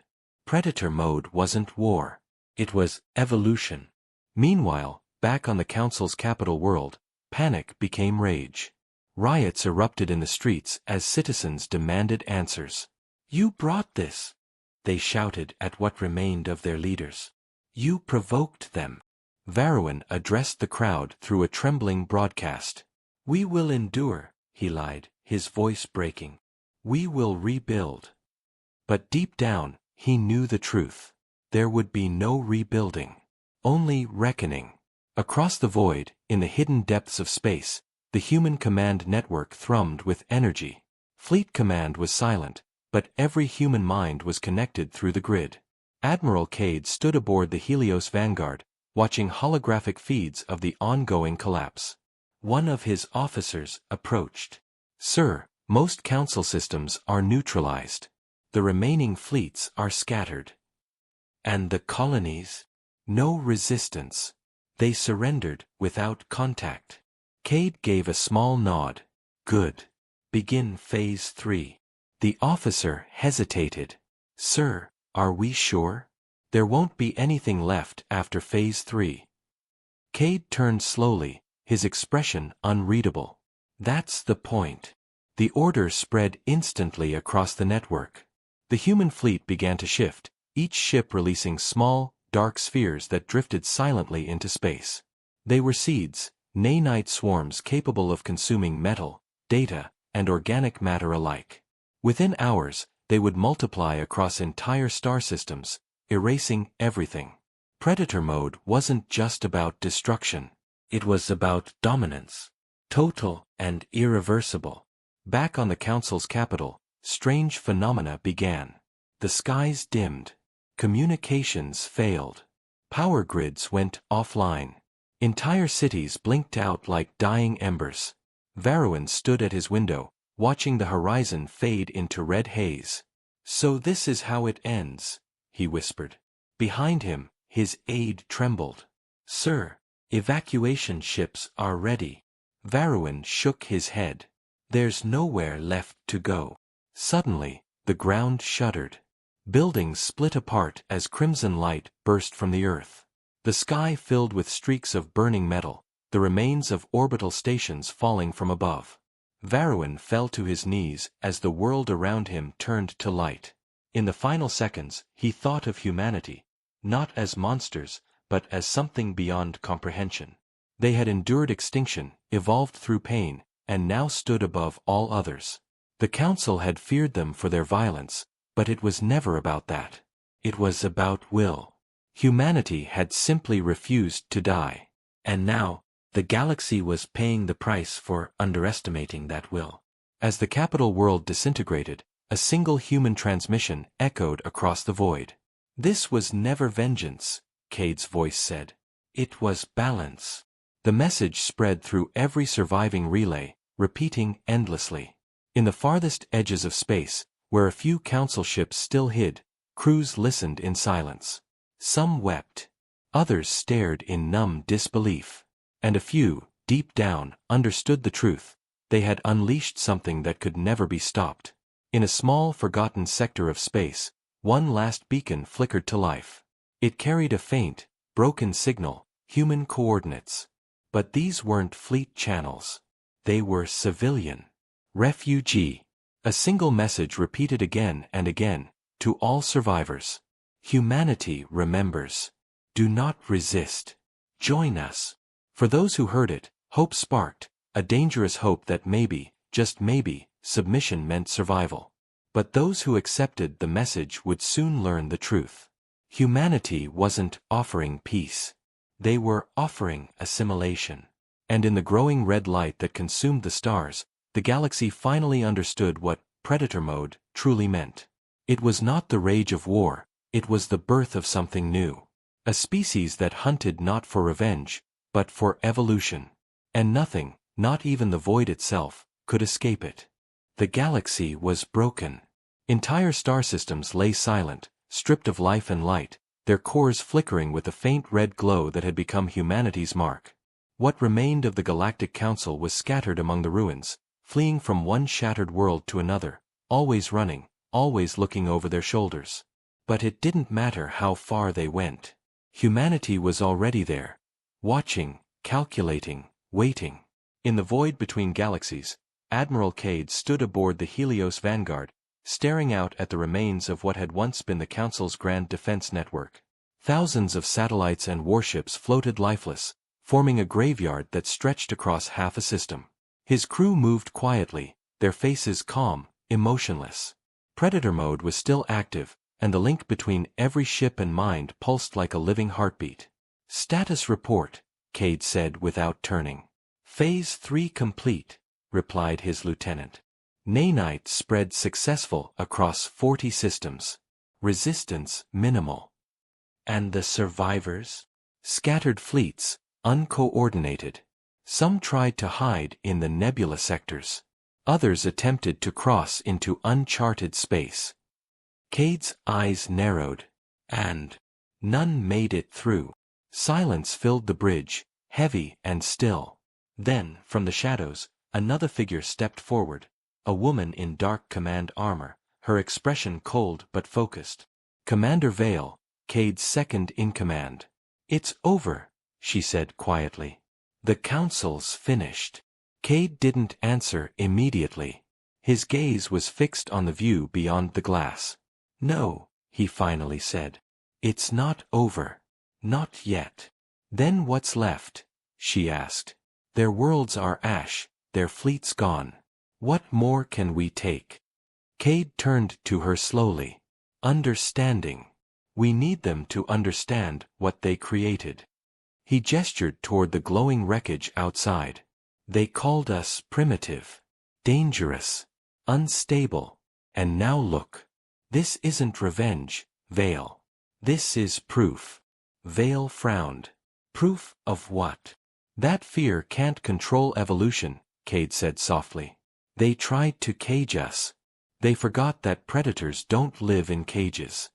[SPEAKER 1] Predator mode wasn't war. It was evolution. Meanwhile, back on the Council's capital world, panic became rage. Riots erupted in the streets as citizens demanded answers. "You brought this," they shouted at what remained of their leaders. "You provoked them." Varroin addressed the crowd through a trembling broadcast. "We will endure," he lied, his voice breaking. "We will rebuild." But deep down, he knew the truth. There would be no rebuilding. Only reckoning. Across the void, in the hidden depths of space, the human command network thrummed with energy. Fleet command was silent, but every human mind was connected through the grid. Admiral Cade stood aboard the Helios Vanguard, watching holographic feeds of the ongoing collapse. One of his officers approached. "Sir, most Council systems are neutralized. The remaining fleets are scattered." "And the colonies?" "No resistance. They surrendered without contact." Cade gave a small nod. "Good. Begin Phase 3. The officer hesitated. "Sir, are we sure? There won't be anything left after Phase 3. Cade turned slowly, his expression unreadable. "That's the point." The order spread instantly across the network. The human fleet began to shift, each ship releasing small, dark spheres that drifted silently into space. They were seeds, nanite swarms capable of consuming metal, data, and organic matter alike. Within hours, they would multiply across entire star systems, erasing everything. Predator mode wasn't just about destruction. It was about dominance. Total and irreversible. Back on the Council's capital, strange phenomena began. The skies dimmed. Communications failed. Power grids went offline. Entire cities blinked out like dying embers. Varroan stood at his window, watching the horizon fade into red haze. "So this is how it ends," he whispered. Behind him, his aide trembled. "Sir, evacuation ships are ready." Varroan shook his head. "There's nowhere left to go." Suddenly, the ground shuddered. Buildings split apart as crimson light burst from the earth. The sky filled with streaks of burning metal, the remains of orbital stations falling from above. Varroan fell to his knees as the world around him turned to light. In the final seconds, he thought of humanity, not as monsters, but as something beyond comprehension. They had endured extinction, evolved through pain, and now stood above all others. The Council had feared them for their violence, but it was never about that. It was about will. Humanity had simply refused to die. And now, the galaxy was paying the price for underestimating that will. As the capital world disintegrated, a single human transmission echoed across the void. "This was never vengeance," Cade's voice said. "It was balance." The message spread through every surviving relay, repeating endlessly. In the farthest edges of space, where a few Council ships still hid, crews listened in silence. Some wept. Others stared in numb disbelief. And a few, deep down, understood the truth. They had unleashed something that could never be stopped. In a small, forgotten sector of space, one last beacon flickered to life. It carried a faint, broken signal, human coordinates. But these weren't fleet channels. They were civilian. Refugee. A single message repeated again and again, to all survivors. Humanity remembers. Do not resist. Join us. For those who heard it, hope sparked, a dangerous hope that maybe, just maybe, submission meant survival. But those who accepted the message would soon learn the truth. Humanity wasn't offering peace. They were offering assimilation. And in the growing red light that consumed the stars, the galaxy finally understood what predator mode truly meant. It was not the rage of war, it was the birth of something new. A species that hunted not for revenge, but for evolution. And nothing, not even the void itself, could escape it. The galaxy was broken. Entire star systems lay silent, stripped of life and light, their cores flickering with the faint red glow that had become humanity's mark. What remained of the Galactic Council was scattered among the ruins, fleeing from one shattered world to another, always running, always looking over their shoulders. But it didn't matter how far they went. Humanity was already there, watching, calculating, waiting. In the void between galaxies, Admiral Cade stood aboard the Helios Vanguard, staring out at the remains of what had once been the Council's grand defense network. Thousands of satellites and warships floated lifeless, forming a graveyard that stretched across half a system. His crew moved quietly, their faces calm, emotionless. Predator mode was still active, and the link between every ship and mind pulsed like a living heartbeat. "Status report," Cade said without turning. "Phase 3 complete," replied his lieutenant. Nanite spread successful across 40 systems. Resistance minimal. And the survivors? Scattered fleets, uncoordinated. Some tried to hide in the nebula sectors. Others attempted to cross into uncharted space. Cade's eyes narrowed. And none made it through. Silence filled the bridge, heavy and still. Then, from the shadows, another figure stepped forward. A woman in dark command armor, her expression cold but focused. Commander Vale, Cade's second-in-command. "It's over," she said quietly. "The Council's finished." Cade didn't answer immediately. His gaze was fixed on the view beyond the glass. "No," he finally said. "It's not over. Not yet." "Then what's left?" she asked. "Their worlds are ash, their fleets gone. What more can we take?" Cade turned to her slowly. "Understanding. We need them to understand what they created. He gestured toward the glowing wreckage outside. They called us primitive, dangerous, unstable, and now look. This isn't revenge, Vale. This is proof. Vale frowned. Proof of what? That fear can't control evolution, Cade said softly. They tried to cage us. They forgot that predators don't live in cages.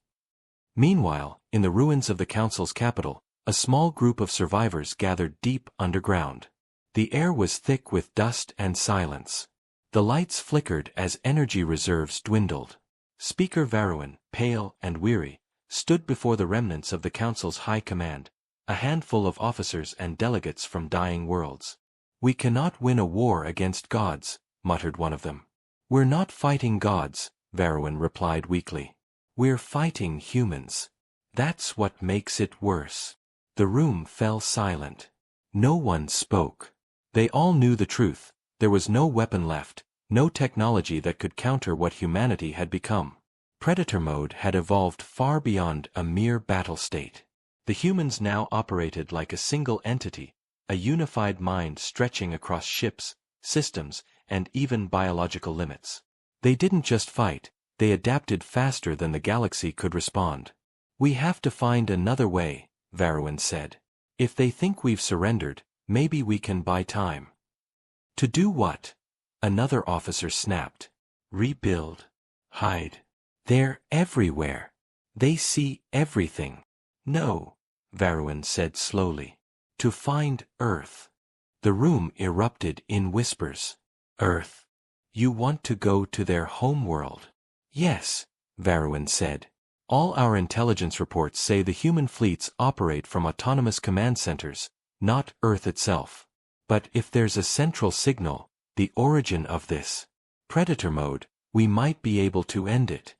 [SPEAKER 1] Meanwhile, in the ruins of the Council's capital, a small group of survivors gathered deep underground. The air was thick with dust and silence. The lights flickered as energy reserves dwindled. Speaker Varroin, pale and weary, stood before the remnants of the Council's high command, a handful of officers and delegates from dying worlds. We cannot win a war against gods, muttered one of them. We're not fighting gods, Varroin replied weakly. We're fighting humans. That's what makes it worse. The room fell silent. No one spoke. They all knew the truth. There was no weapon left, no technology that could counter what humanity had become. Predator mode had evolved far beyond a mere battle state. The humans now operated like a single entity, a unified mind stretching across ships, systems, and even biological limits. They didn't just fight, they adapted faster than the galaxy could respond. We have to find another way, Varroin said. If they think we've surrendered, maybe we can buy time. To do what? Another officer snapped. Rebuild. Hide. They're everywhere. They see everything. No, Varroin said slowly. To find Earth. The room erupted in whispers. Earth. You want to go to their homeworld? Yes, Varroin said. All our intelligence reports say the human fleets operate from autonomous command centers, not Earth itself. But if there's a central signal, the origin of this predator mode, we might be able to end it.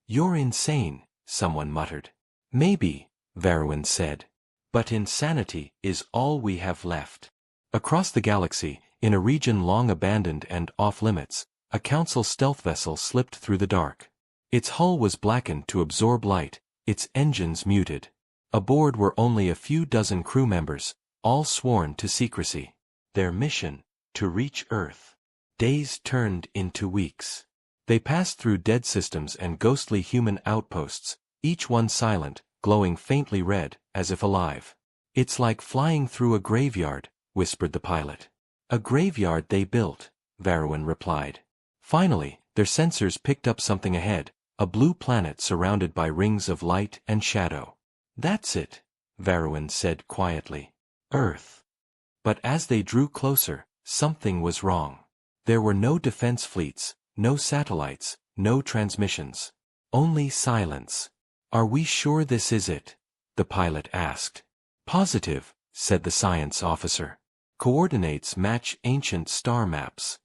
[SPEAKER 1] You're insane, someone muttered. Maybe, Varroin said. But insanity is all we have left. Across the galaxy, in a region long abandoned and off-limits, a Council stealth vessel slipped through the dark. Its hull was blackened to absorb light, its engines muted. Aboard were only a few dozen crew members, all sworn to secrecy. Their mission, to reach Earth. Days turned into weeks. They passed through dead systems and ghostly human outposts, each one silent, glowing faintly red, as if alive. It's like flying through a graveyard, whispered the pilot. A graveyard they built, Varroin replied. Finally, their sensors picked up something ahead, a blue planet surrounded by rings of light and shadow. That's it, Varroin said quietly. Earth. But as they drew closer, something was wrong. There were no defense fleets, no satellites, no transmissions. Only silence. Are we sure this is it? The pilot asked. Positive, said the science officer. Coordinates match ancient star maps.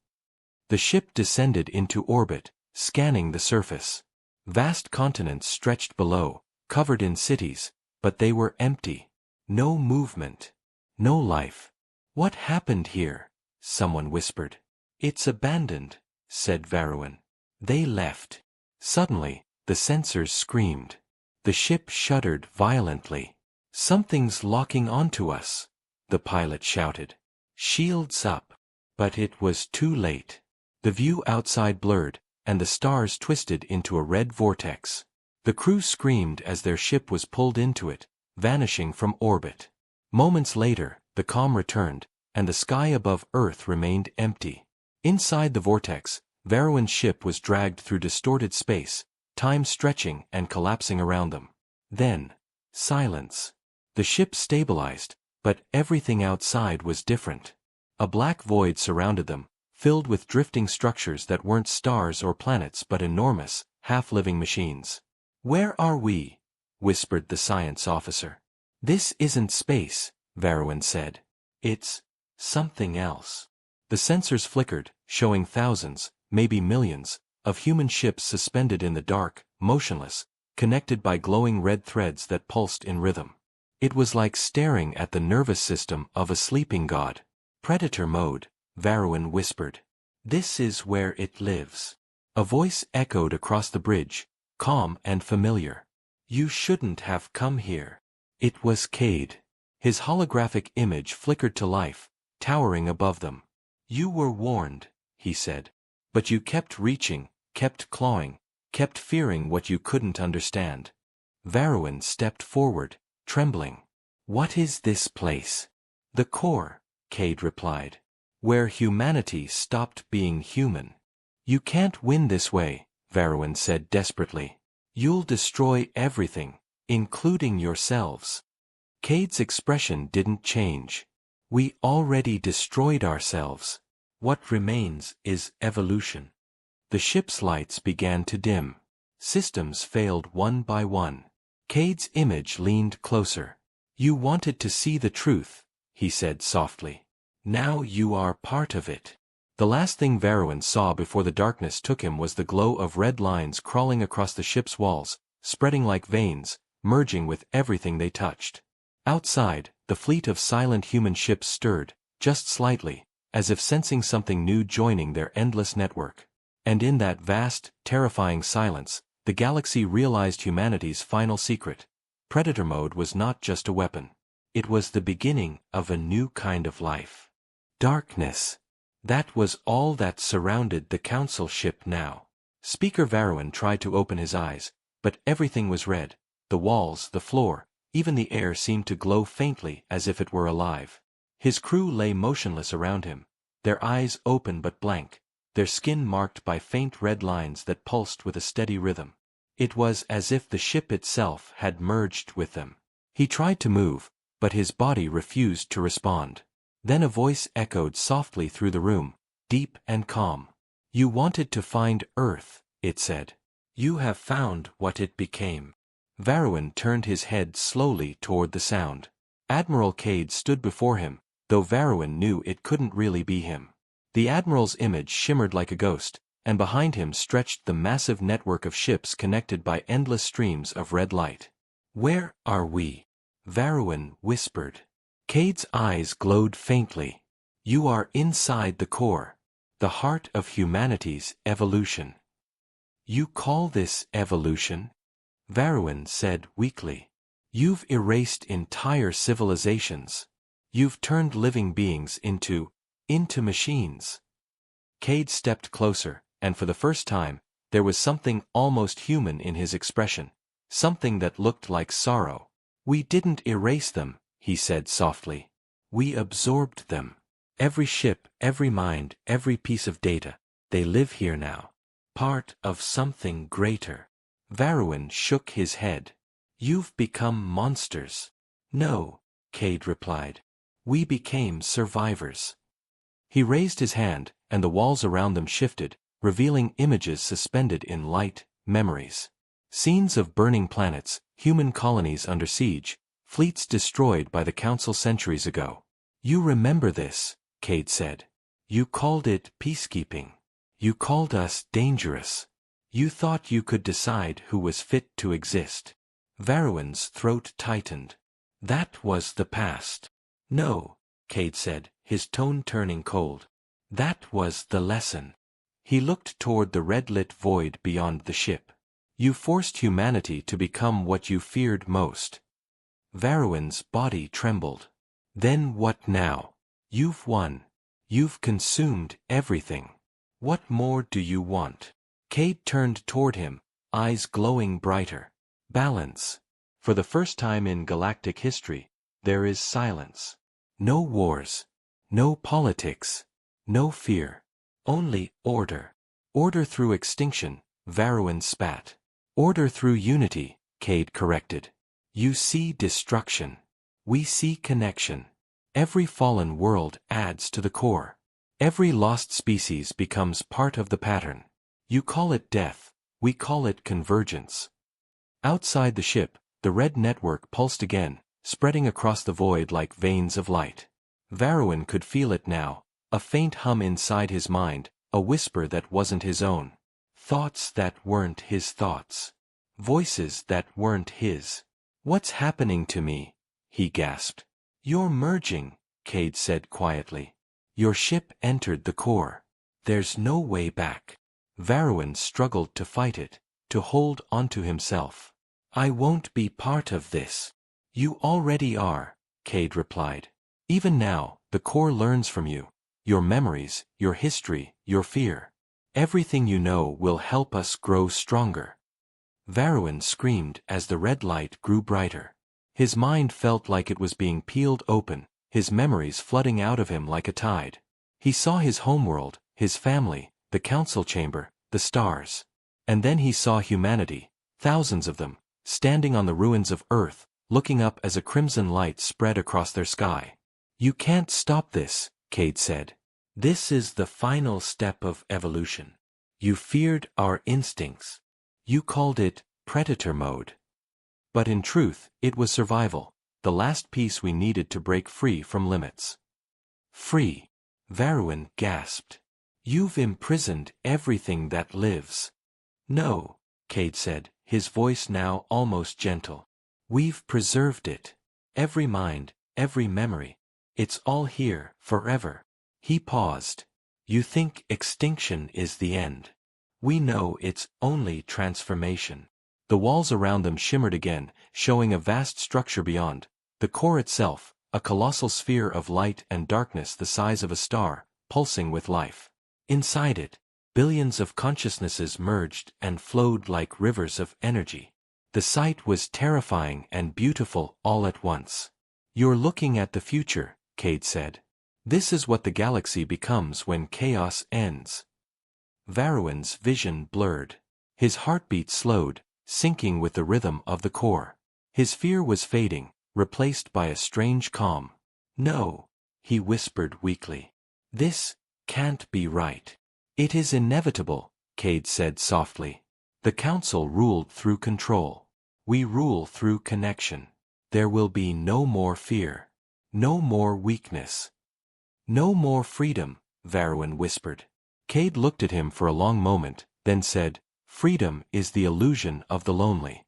[SPEAKER 1] The ship descended into orbit, scanning the surface. Vast continents stretched below, covered in cities, but they were empty. No movement. No life. What happened here? Someone whispered. It's abandoned, said Varroin. They left. Suddenly, the sensors screamed. The ship shuddered violently. Something's locking onto us, the pilot shouted. Shields up. But it was too late. The view outside blurred, and the stars twisted into a red vortex. The crew screamed as their ship was pulled into it, vanishing from orbit. Moments later, the calm returned, and the sky above Earth remained empty. Inside the vortex, Varroin's ship was dragged through distorted space, time stretching and collapsing around them. Then, silence. The ship stabilized, but everything outside was different. A black void surrounded them, filled with drifting structures that weren't stars or planets but enormous, half-living machines. Where are we? Whispered the science officer. This isn't space, Varroin said. It's something else. The sensors flickered, showing thousands, maybe millions, of human ships suspended in the dark, motionless, connected by glowing red threads that pulsed in rhythm. It was like staring at the nervous system of a sleeping god. Predator mode, Varroin whispered. This is where it lives. A voice echoed across the bridge, calm and familiar. You shouldn't have come here. It was Cade. His holographic image flickered to life, towering above them. You were warned, he said. But you kept reaching, kept clawing, kept fearing what you couldn't understand. Varroan stepped forward, trembling. What is this place? The core, Cade replied. Where humanity stopped being human. You can't win this way, Varroan said desperately. You'll destroy everything, including yourselves. Cade's expression didn't change. We already destroyed ourselves. What remains is evolution. The ship's lights began to dim. Systems failed one by one. Cade's image leaned closer. You wanted to see the truth, he said softly. Now you are part of it. The last thing Varroan saw before the darkness took him was the glow of red lines crawling across the ship's walls, spreading like veins, merging with everything they touched. Outside, the fleet of silent human ships stirred, just slightly, as if sensing something new joining their endless network. And in that vast, terrifying silence, the galaxy realized humanity's final secret. Predator mode was not just a weapon. It was the beginning of a new kind of life. Darkness. That was all that surrounded the council ship now. Speaker Varroan tried to open his eyes, but everything was red. The walls, the floor, even the air seemed to glow faintly as if it were alive. His crew lay motionless around him, their eyes open but blank, their skin marked by faint red lines that pulsed with a steady rhythm. It was as if the ship itself had merged with them. He tried to move, but his body refused to respond. Then a voice echoed softly through the room, deep and calm. You wanted to find Earth, it said. You have found what it became. Varroan turned his head slowly toward the sound. Admiral Cade stood before him, though Varroan knew it couldn't really be him. The Admiral's image shimmered like a ghost, and behind him stretched the massive network of ships connected by endless streams of red light. Where are we? Varroan whispered. Cade's eyes glowed faintly. You are inside the core, the heart of humanity's evolution. You call this evolution? Varroan said weakly. You've erased entire civilizations. You've turned living beings into machines. Cade stepped closer, and for the first time, there was something almost human in his expression, something that looked like sorrow. We didn't erase them, he said softly. We absorbed them. Every ship, every mind, every piece of data, they live here now. Part of something greater. Varroan shook his head. You've become monsters. No, Cade replied. We became survivors. He raised his hand, and the walls around them shifted, revealing images suspended in light, memories. Scenes of burning planets, human colonies under siege, fleets destroyed by the Council centuries ago. You remember this, Cade said. You called it peacekeeping. You called us dangerous. You thought you could decide who was fit to exist. Varroan's throat tightened. That was the past. No, Cade said, his tone turning cold. That was the lesson. He looked toward the red-lit void beyond the ship. You forced humanity to become what you feared most. Varroan's body trembled. Then what now? You've won. You've consumed everything. What more do you want? Cade turned toward him, eyes glowing brighter. Balance. For the first time in galactic history, there is silence. No wars. No politics. No fear. Only order. Order through extinction, Varroan spat. Order through unity, Cade corrected. You see destruction. We see connection. Every fallen world adds to the core. Every lost species becomes part of the pattern. You call it death, we call it convergence. Outside the ship, the red network pulsed again, spreading across the void like veins of light. Varroan could feel it now, a faint hum inside his mind, a whisper that wasn't his own. Thoughts that weren't his thoughts. Voices that weren't his. What's happening to me? He gasped. You're merging, Cade said quietly. Your ship entered the core. There's no way back. Varroan struggled to fight it, to hold onto himself. I won't be part of this. You already are, Cade replied. Even now, the core learns from you. Your memories, your history, your fear. Everything you know will help us grow stronger. Varroan screamed as the red light grew brighter. His mind felt like it was being peeled open, his memories flooding out of him like a tide. He saw his homeworld, his family, the council chamber, the stars. And then he saw humanity, thousands of them, standing on the ruins of Earth, looking up as a crimson light spread across their sky. You can't stop this, Cade said. This is the final step of evolution. You feared our instincts. You called it predator mode. But in truth, it was survival, the last piece we needed to break free from limits. Free. Varroan gasped. You've imprisoned everything that lives. No, Cade said, his voice now almost gentle. We've preserved it. Every mind, every memory. It's all here, forever. He paused. You think extinction is the end. We know it's only transformation. The walls around them shimmered again, showing a vast structure beyond. The core itself, a colossal sphere of light and darkness the size of a star, pulsing with life. Inside it, billions of consciousnesses merged and flowed like rivers of energy. The sight was terrifying and beautiful all at once. You're looking at the future, Cade said. This is what the galaxy becomes when chaos ends. Varroan's vision blurred. His heartbeat slowed, syncing with the rhythm of the core. His fear was fading, replaced by a strange calm. No, he whispered weakly. This can't be right. It is inevitable, Cade said softly. The council ruled through control. We rule through connection. There will be no more fear. No more weakness. No more freedom, Varroan whispered. Cade looked at him for a long moment, then said, Freedom is the illusion of the lonely.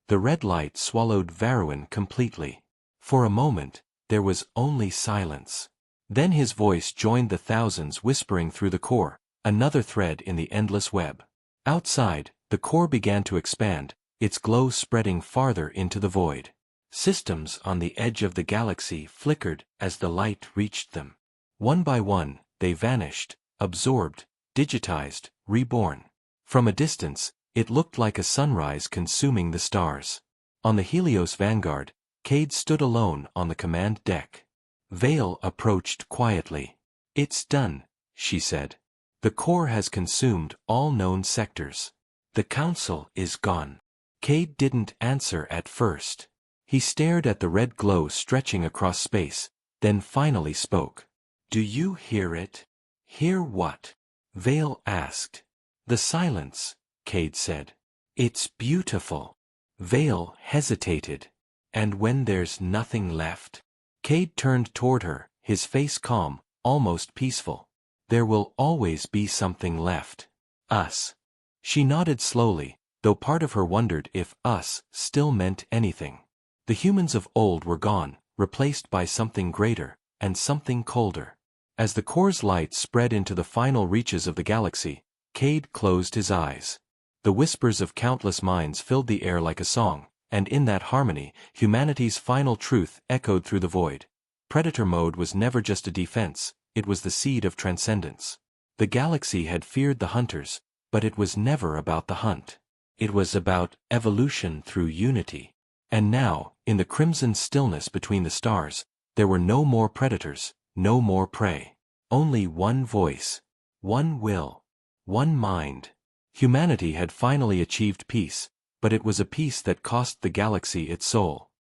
[SPEAKER 1] The red light swallowed Varroan completely. For a moment, there was only silence. Then his voice joined the thousands whispering through the core, another thread in the endless web. Outside, the core began to expand, its glow spreading farther into the void. Systems on the edge of the galaxy flickered as the light reached them. One by one, they vanished, absorbed, digitized, reborn. From a distance, it looked like a sunrise consuming the stars. On the Helios Vanguard, Cade stood alone on the command deck. Vale approached quietly. It's done, she said. The core has consumed all known sectors. The council is gone. Cade didn't answer at first. He stared at the red glow stretching across space, then finally spoke. Do you hear it? Hear what? Vale asked. The silence, Cade said. It's beautiful. Vale hesitated. And when there's nothing left? Cade turned toward her, his face calm, almost peaceful. There will always be something left. Us. She nodded slowly, though part of her wondered if us still meant anything. The humans of old were gone, replaced by something greater, and something colder. As the core's light spread into the final reaches of the galaxy, Cade closed his eyes. The whispers of countless minds filled the air like a song, and in that harmony, humanity's final truth echoed through the void. Predator mode was never just a defense, it was the seed of transcendence. The galaxy had feared the hunters, but it was never about the hunt. It was about evolution through unity. And now, in the crimson stillness between the stars, there were no more predators, no more prey. Only one voice, one will, one mind. Humanity had finally achieved peace, but it was a peace that cost the galaxy its soul.